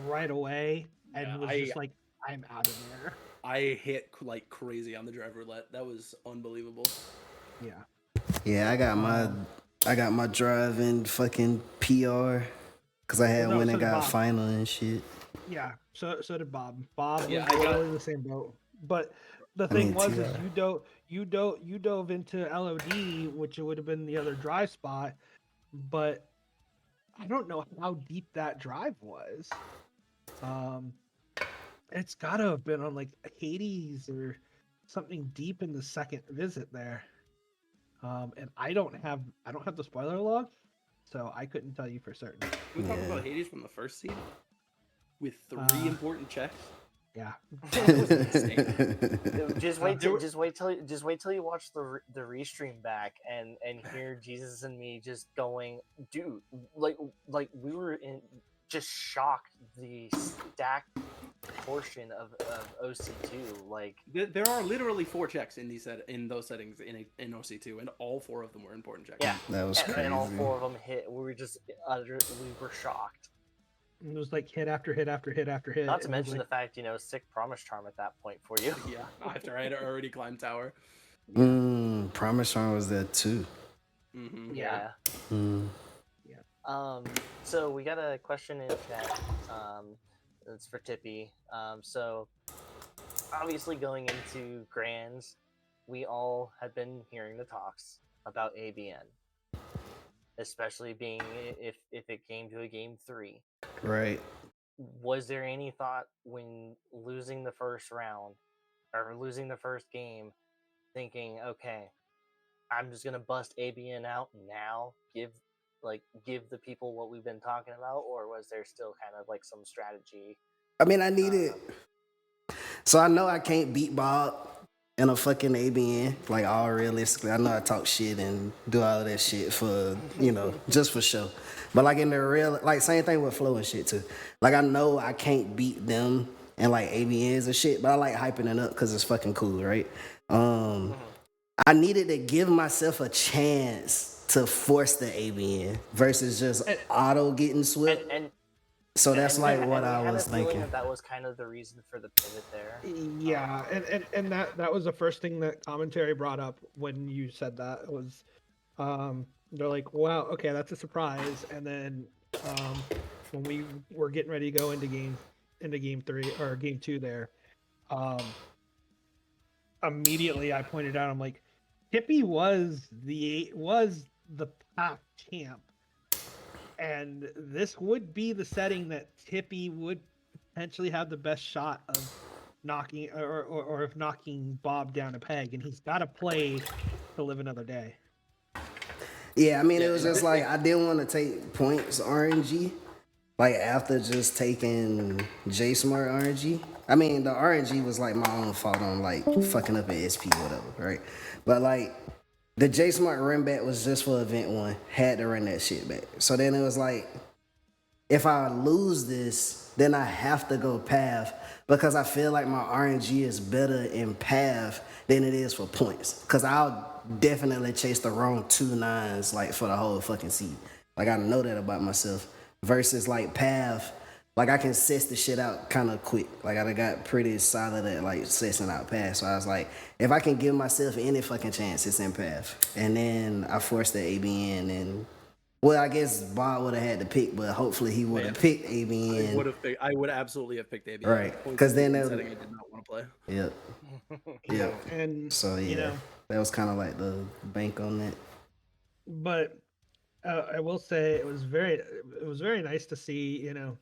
right away and was just like, I'm out of there. I hit like crazy on the drive roulette. That was unbelievable. Yeah. Yeah, I got my drive in fucking PR because I had went and got Bob. final and shit. Yeah, so did Bob. Bob Yeah, was I got- totally in the same boat. But the I mean, thing was, TR. is you dove into LOD, which would have been the other drive spot, but I don't know how deep that drive was. It's got to have been on like Hades or something deep in the second visit there. And I don't have the spoiler log, so I couldn't tell you for certain. We talked about Hades from the first seed with 3 important checks. Yeah. That was insane. Just wait till you watch the restream back and hear Jesus and me just going, dude, like we were just shocked the stacked portion of OC2. Like, There are literally 4 checks in those settings in OC2, and all 4 of them were important checks. yeah, That was crazy. and all 4 of them hit. We were shocked. It was like hit after hit after hit after hit. Not to It was mention like, the fact, sick promise charm at that point for you. Yeah, after I had already climbed tower. Promise Charm was there too. Mm-hmm. Yeah. Mm. So we got a question in chat. It's for Tippy. So obviously going into Grands, we all had been hearing the talks about ABN, especially being if it came to a game 3. Right. Was there any thought when losing the first round or losing the first game, thinking, okay, I'm just gonna bust ABN out now, give the people what we've been talking about, or was there still kind of like some strategy? I mean, I need it. So I know I can't beat Bob in a fucking ABN. Like, all realistically, I know I talk shit and do all of that shit for, just for show. But like in the real, like same thing with Flow and shit too. Like I know I can't beat them in like ABNs and shit, but I like hyping it up because it's fucking cool, right? I needed to give myself a chance to force the ABN versus just auto getting swept. So that's like what I was thinking. That was kind of the reason for the pivot there. Yeah, and that was the first thing that commentary brought up when you said that was, they're like, wow, okay, that's a surprise. And then when we were getting ready to go into game into game 3 or game 2 there, immediately I pointed out, I'm like, Tippy was the pack champ, and this would be the setting that Tippy would potentially have the best shot of knocking or of knocking Bob down a peg, and he's got to play to live another day. Yeah, I mean, it was just like I didn't want to take points RNG, like after just taking J Smart RNG. I mean, the RNG was like my own fault on like fucking up an SP or whatever, right? But like the J Smart run back was just for event 1. Had to run that shit back. So then it was like, if I lose this, then I have to go path because I feel like my RNG is better in path than it is for points. Because I'll definitely chase the wrong 2 9s like for the whole fucking seed. Like I know that about myself. Versus like path, like I can suss the shit out kind of quick. Like I got pretty solid at like sussing out path. So I was like, if I can give myself any fucking chance, it's in path. And then I forced the ABN and. Well, I guess Bob would have had to pick, but hopefully he would have picked ABN. I would absolutely have picked ABN. Right, because then that setting I did not want to play. Yep. Yep. And so yeah, you know, that was kind of like the bank on that. But I will say it was very nice to see, you know,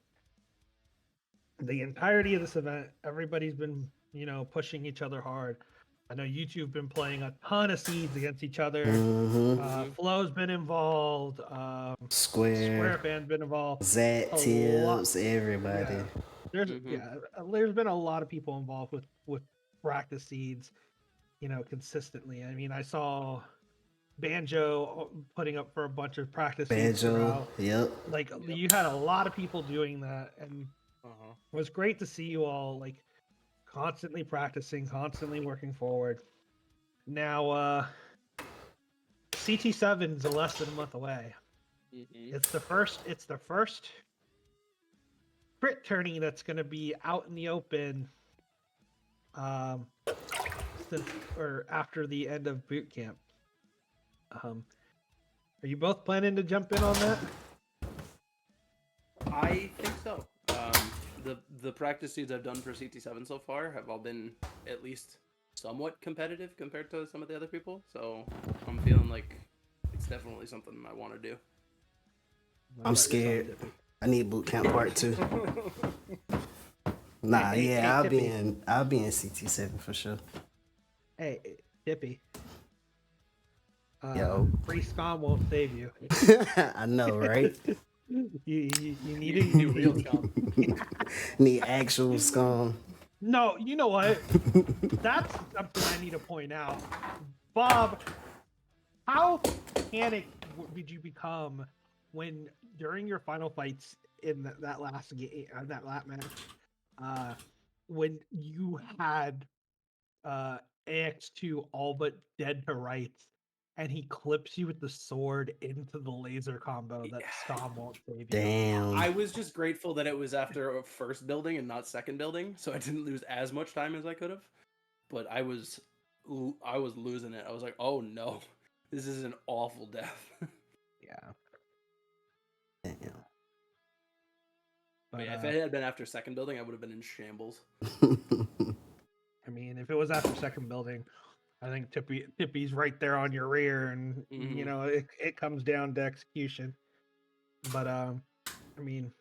the entirety of this event. Everybody's been, you know, pushing each other hard. I know you two have been playing a ton of seeds against each other. Flo's been involved. Square Band's been involved. Zat, Tibbs, everybody. Yeah. There's been a lot of people involved with practice seeds, you know, consistently. I mean, I saw Banjo putting up for a bunch of practice seeds. Yep. Like you had a lot of people doing that, and it was great to see you all like constantly practicing, constantly working forward. Now, CT7 is less than a month away. It's the first crit tourney that's going to be out in the open, after the end of boot camp. Are you both planning to jump in on that? I think so. The practice seeds I've done for CT7 so far have all been at least somewhat competitive compared to some of the other people. So I'm feeling like it's definitely something I want to do. I'm scared. I need Bootcamp Part 2. Nah, yeah, I'll be in CT7 for sure. Hey, Tippy. Yo. Free scom won't save you. I know, right? You need real scum. Need actual scum. No, you know what? That's something I need to point out. Bob, how panicked did you become when during your final fights in that last game, that lap match, when you had AX2 all but dead to rights, and he clips you with the sword into the laser combo that Scom won't save you. Damn. I was just grateful that it was after a first building and not second building, so I didn't lose as much time as I could have. But I was losing it. I was like, oh no, this is an awful death. Yeah. Damn. But yeah, if it had been after second building, I would have been in shambles. I mean, if it was after second building, I think Tippy's right there on your rear, and you know it comes down to execution. But I mean,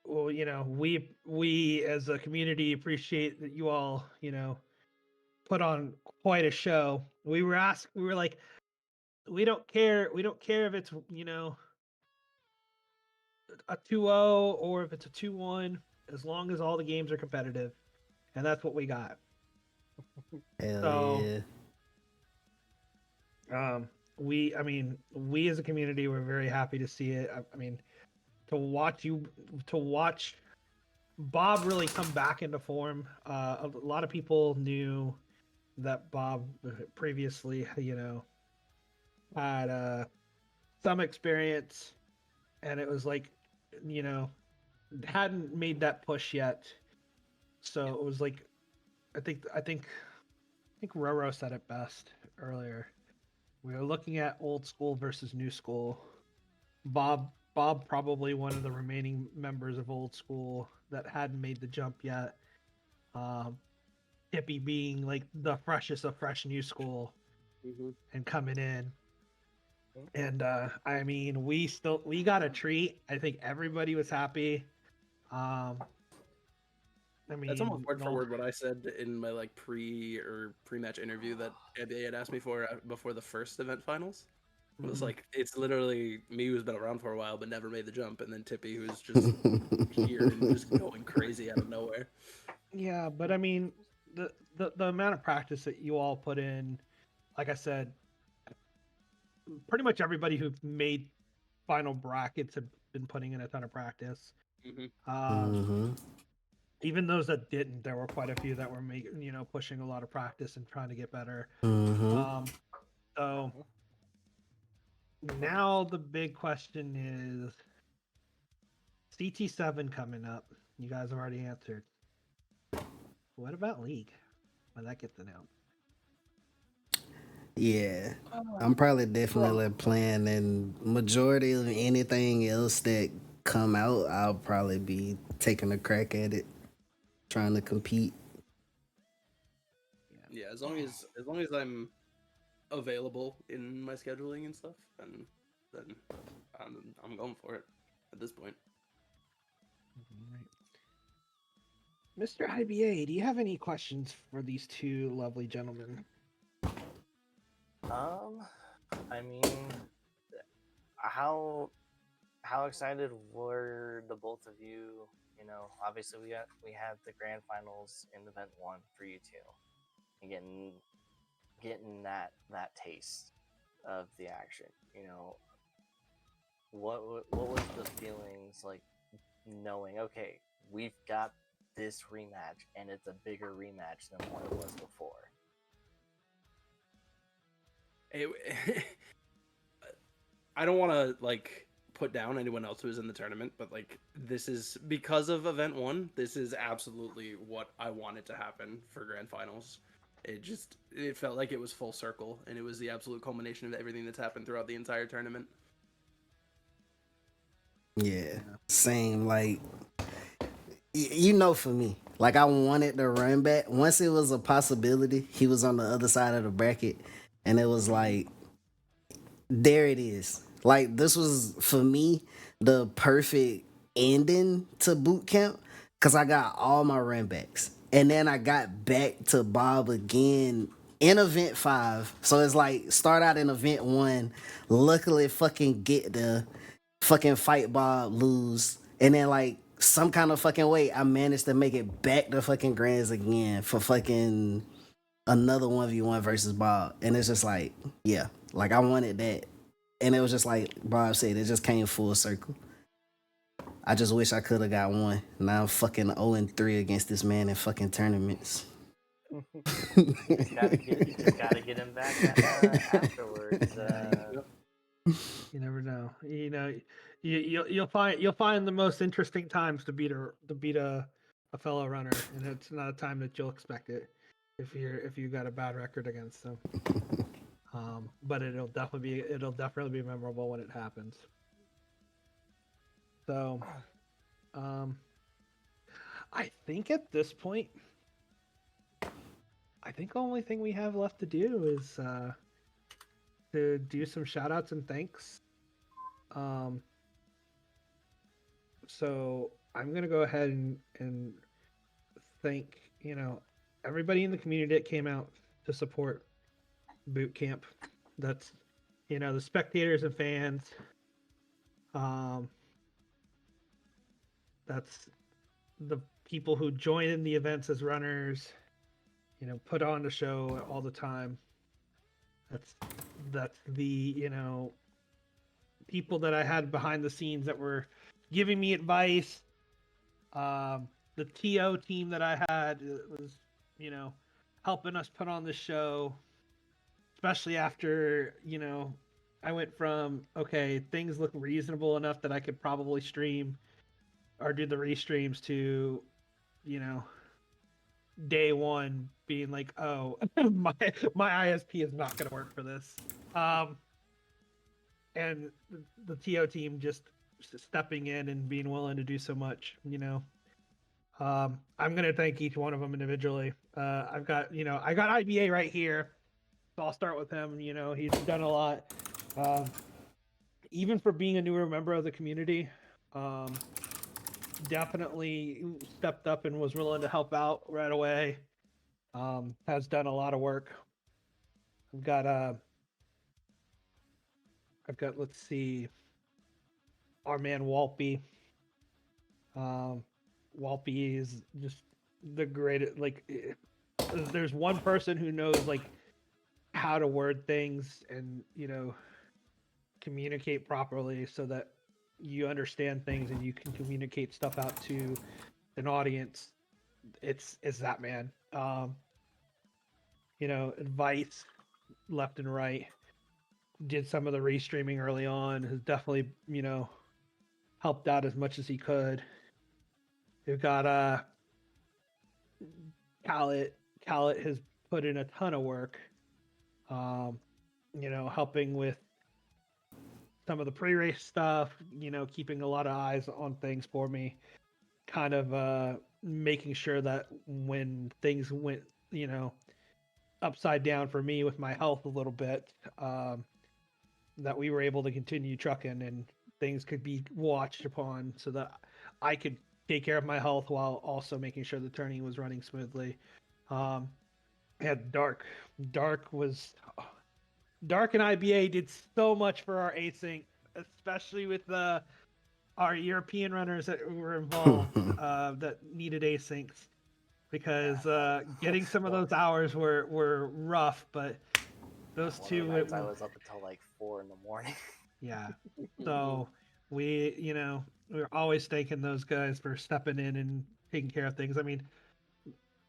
well, you know, we as a community appreciate that you all, you know, put on quite a show. We were like, we don't care if it's, you know, a 2-0 or if it's a 2-1, as long as all the games are competitive, and that's what we got. Hell yeah. We as a community, we're very happy to see it. I mean, to watch Bob really come back into form. A lot of people knew that Bob previously, you know, had some experience, and it was like, you know, hadn't made that push yet. So it was like, I think Roro said it best earlier. We were looking at old school versus new school. Bob Bob probably one of the remaining members of old school that hadn't made the jump yet. Hippie being like the freshest of fresh new school and coming in. And I mean, we got a treat. I think everybody was happy. I mean, That's almost word for word what I said in my like pre-match interview that they had asked me for before the first event finals. It was like, it's literally me who's been around for a while but never made the jump, and then Tippy who's just here and just going crazy out of nowhere. Yeah, but I mean, the amount of practice that you all put in, like I said, pretty much everybody who made final brackets have been putting in a ton of practice. Even those that didn't, there were quite a few that were pushing a lot of practice and trying to get better. So now the big question is CT7 coming up. You guys have already answered. What about League when that gets announced? Yeah, I'm probably definitely playing, and majority of anything else that come out, I'll probably be taking a crack at it, trying to compete. Yeah, as long as I'm available in my scheduling and stuff, then I'm going for it at this point. Mr. IBA, do you have any questions for these two lovely gentlemen? I mean, how excited were the both of you? You know, obviously we had the grand finals in event 1 for you two, and getting that taste of the action. You know, what was the feelings like knowing, okay, we've got this rematch and it's a bigger rematch than what it was before? I don't want to like put down anyone else who was in the tournament, but like, this is because of event 1. This is absolutely what I wanted to happen for grand finals. It felt like it was full circle, and it was the absolute culmination of everything that's happened throughout the entire tournament. Yeah, same. Like, you know, for me, like, I wanted to run back. Once it was a possibility, he was on the other side of the bracket, and it was like, there it is. Like, this was, for me, the perfect ending to boot camp, because I got all my run backs. And then I got back to Bob again in event 5. So it's like, start out in event 1, luckily fucking get the fucking fight Bob, lose, and then like some kind of fucking way I managed to make it back to fucking grands again for fucking another 1v1 versus Bob. And it's just like, yeah, like I wanted that. And it was just like Bob said, it just came full circle. I just wish I could have got one. Now I'm fucking 0-3 against this man in fucking tournaments. You just gotta get him back afterwards. You never know. You know, you'll find the most interesting times to beat a fellow runner, and it's not a time that you'll expect it if you got a bad record against them. But it'll definitely be memorable when it happens. So, I think at this point, I think the only thing we have left to do is to do some shout outs and thanks. So I'm gonna go ahead and thank, everybody in the community that came out to support Bootcamp. That's, the spectators and fans. That's the people who join in the events as runners, put on the show all the time. That's the, people that I had behind the scenes that were giving me advice. The TO team that I had was, helping us put on the show, especially after, I went from, okay, things look reasonable enough that I could probably stream or do the restreams to, day one being like, oh, my ISP is not going to work for this. And the TO team just stepping in and being willing to do so much. I'm gonna thank each one of them individually. I've got I got IBA right here, so I'll start with him. He's done a lot, even for being a newer member of the community. Definitely stepped up and was willing to help out right away. Has done a lot of work. Let's see, our man Walpy. Walpy is just the greatest. There's one person who knows how to word things and communicate properly so that you understand things and you can communicate stuff out to an audience. It's that man. Advice left and right. Did some of the restreaming early on. Has definitely helped out as much as he could. We've got Khaled. Khaled has put in a ton of work. Helping with some of the pre-race stuff, keeping a lot of eyes on things for me, kind of making sure that when things went, upside down for me with my health a little bit, that we were able to continue trucking and things could be watched upon so that I could take care of my health while also making sure the turning was running smoothly. Had Dark and IBA did so much for our async, especially with our European runners that were involved that needed asyncs, because getting some of those hours were rough, but those two. I was up until 4 in the morning. Yeah, so we're always thanking those guys for stepping in and taking care of things. I mean,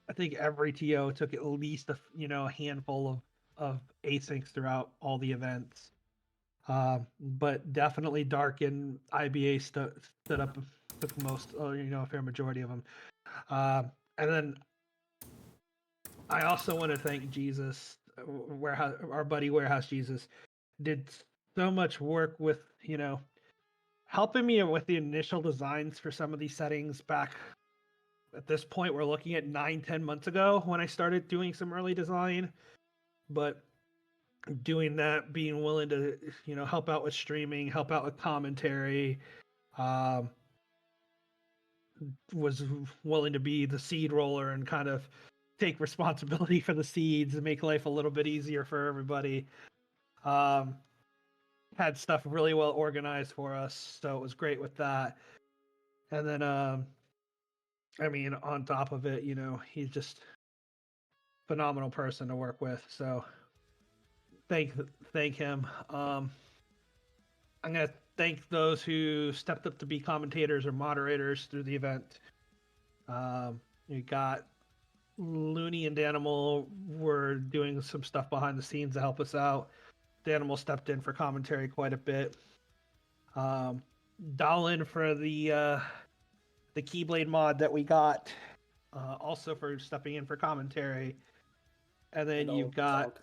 I think every TO took at least a handful of asyncs throughout all the events. But definitely Dark and IBA stood up, took most, a fair majority of them. And then I also want to thank Jesus, our buddy Warehouse Jesus, did so much work with, helping me with the initial designs for some of these settings back. At this point, we're looking at 9-10 months ago when I started doing some early design, but doing that, being willing to, help out with streaming, help out with commentary, was willing to be the seed roller and kind of take responsibility for the seeds and make life a little bit easier for everybody. Had stuff really well organized for us, so it was great with that. And then, on top of it, he's just phenomenal person to work with. So thank him. I'm gonna thank those who stepped up to be commentators or moderators through the event. You got Looney and Danimal were doing some stuff behind the scenes to help us out. Danimal stepped in for commentary quite a bit. Dallin for the Keyblade mod that we got, also for stepping in for commentary. And then you've got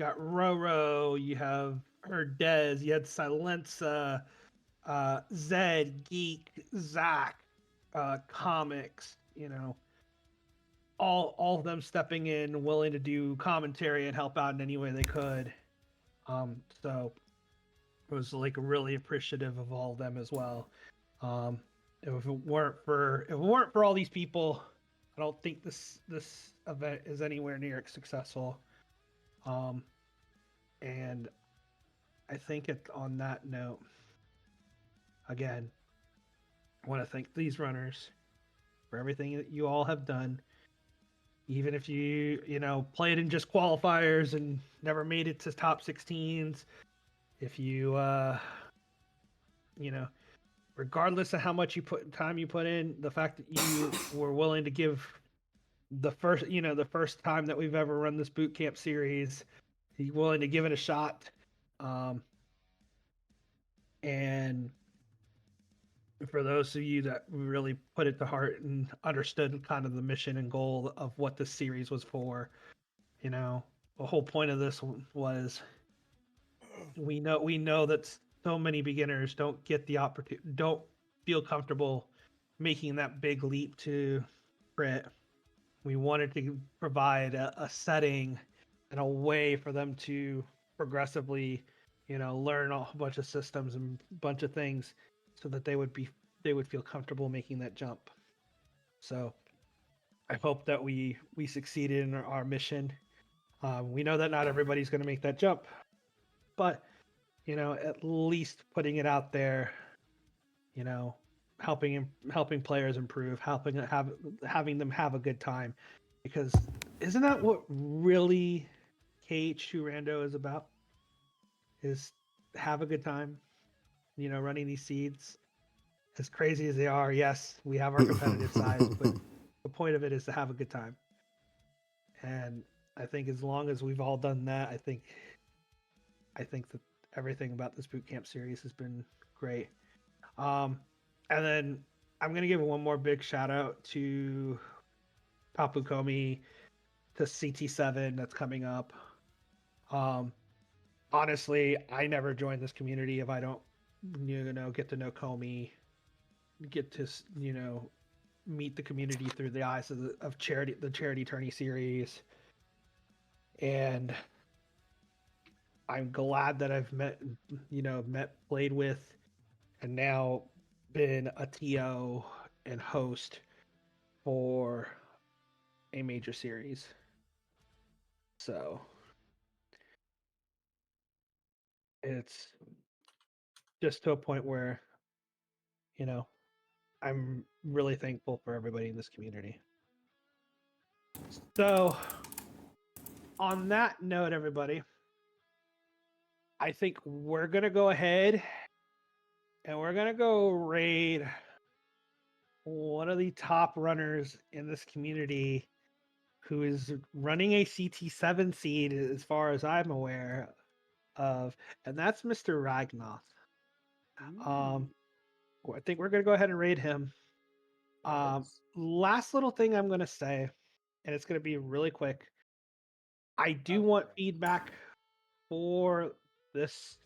Roro, you have Dez, you had Silenza, Zed, Geek, Zach, Comics, all of them stepping in, willing to do commentary and help out in any way they could. So it was really appreciative of all of them as well. If it weren't for all these people, I don't think this event is anywhere near successful. And I think on that note, again, I want to thank these runners for everything that you all have done. Even if you played in just qualifiers and never made it to top 16s, if you regardless of how much time you put in, the fact that you were willing to give the first time that we've ever run this boot camp series, you're willing to give it a shot, and for those of you that really put it to heart and understood kind of the mission and goal of what this series was for, the whole point of this was we know that so many beginners don't get the opportunity, don't feel comfortable making that big leap to crit. We wanted to provide a setting and a way for them to progressively, learn a whole bunch of systems and a bunch of things, so that they would feel comfortable making that jump. So I hope that we succeeded in our mission. We know that not everybody's going to make that jump, but at least putting it out there, helping players improve, having them have a good time, because isn't that what really KH2 Rando is about? Is have a good time, running these seeds. As crazy as they are, yes, we have our competitive sides, but the point of it is to have a good time. And I think as long as we've all done that, I think that everything about this bootcamp series has been great. And then I'm gonna give one more big shout out to Papu Komi, to CT7 that's coming up. Honestly, I never joined this community if I don't, get to know Komi, get to, meet the community through the eyes of the charity tourney series. And I'm glad that I've played with, and now been a TO and host for a major series. So it's just to a point where, I'm really thankful for everybody in this community. So on that note, everybody, I think we're going to go ahead and we're going to go raid one of the top runners in this community, who is running a CT7 seed as far as I'm aware of, and that's Mr. Ragnoth. I think we're going to go ahead and raid him. Last little thing I'm going to say, and it's going to be really quick. I do want feedback for this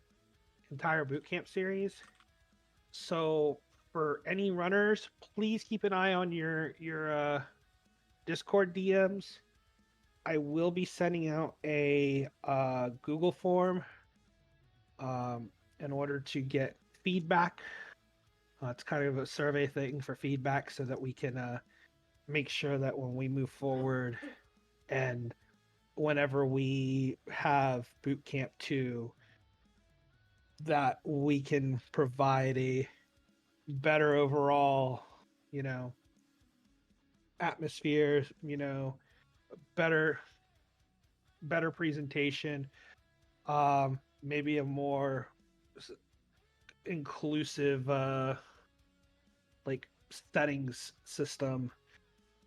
entire bootcamp series. So for any runners, please keep an eye on your Discord DMs. I will be sending out a Google form in order to get feedback. It's kind of a survey thing for feedback, so that we can make sure that when we move forward and whenever we have Bootcamp 2, that we can provide a better overall, atmosphere, better presentation, maybe a more inclusive like settings system,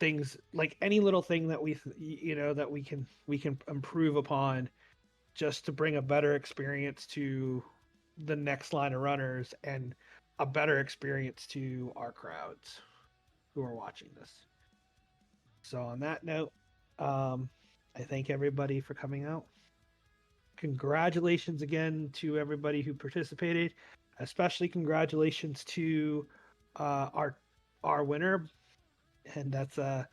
things like any little thing that that we can improve upon, just to bring a better experience to the next line of runners and a better experience to our crowds who are watching this. So on that note, I thank everybody for coming out. Congratulations again to everybody who participated. Especially congratulations to our winner, and that's the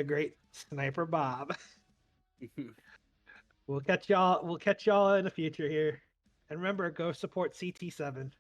great Sniper Bob. We'll catch y'all in the future here. And remember, go support CT7.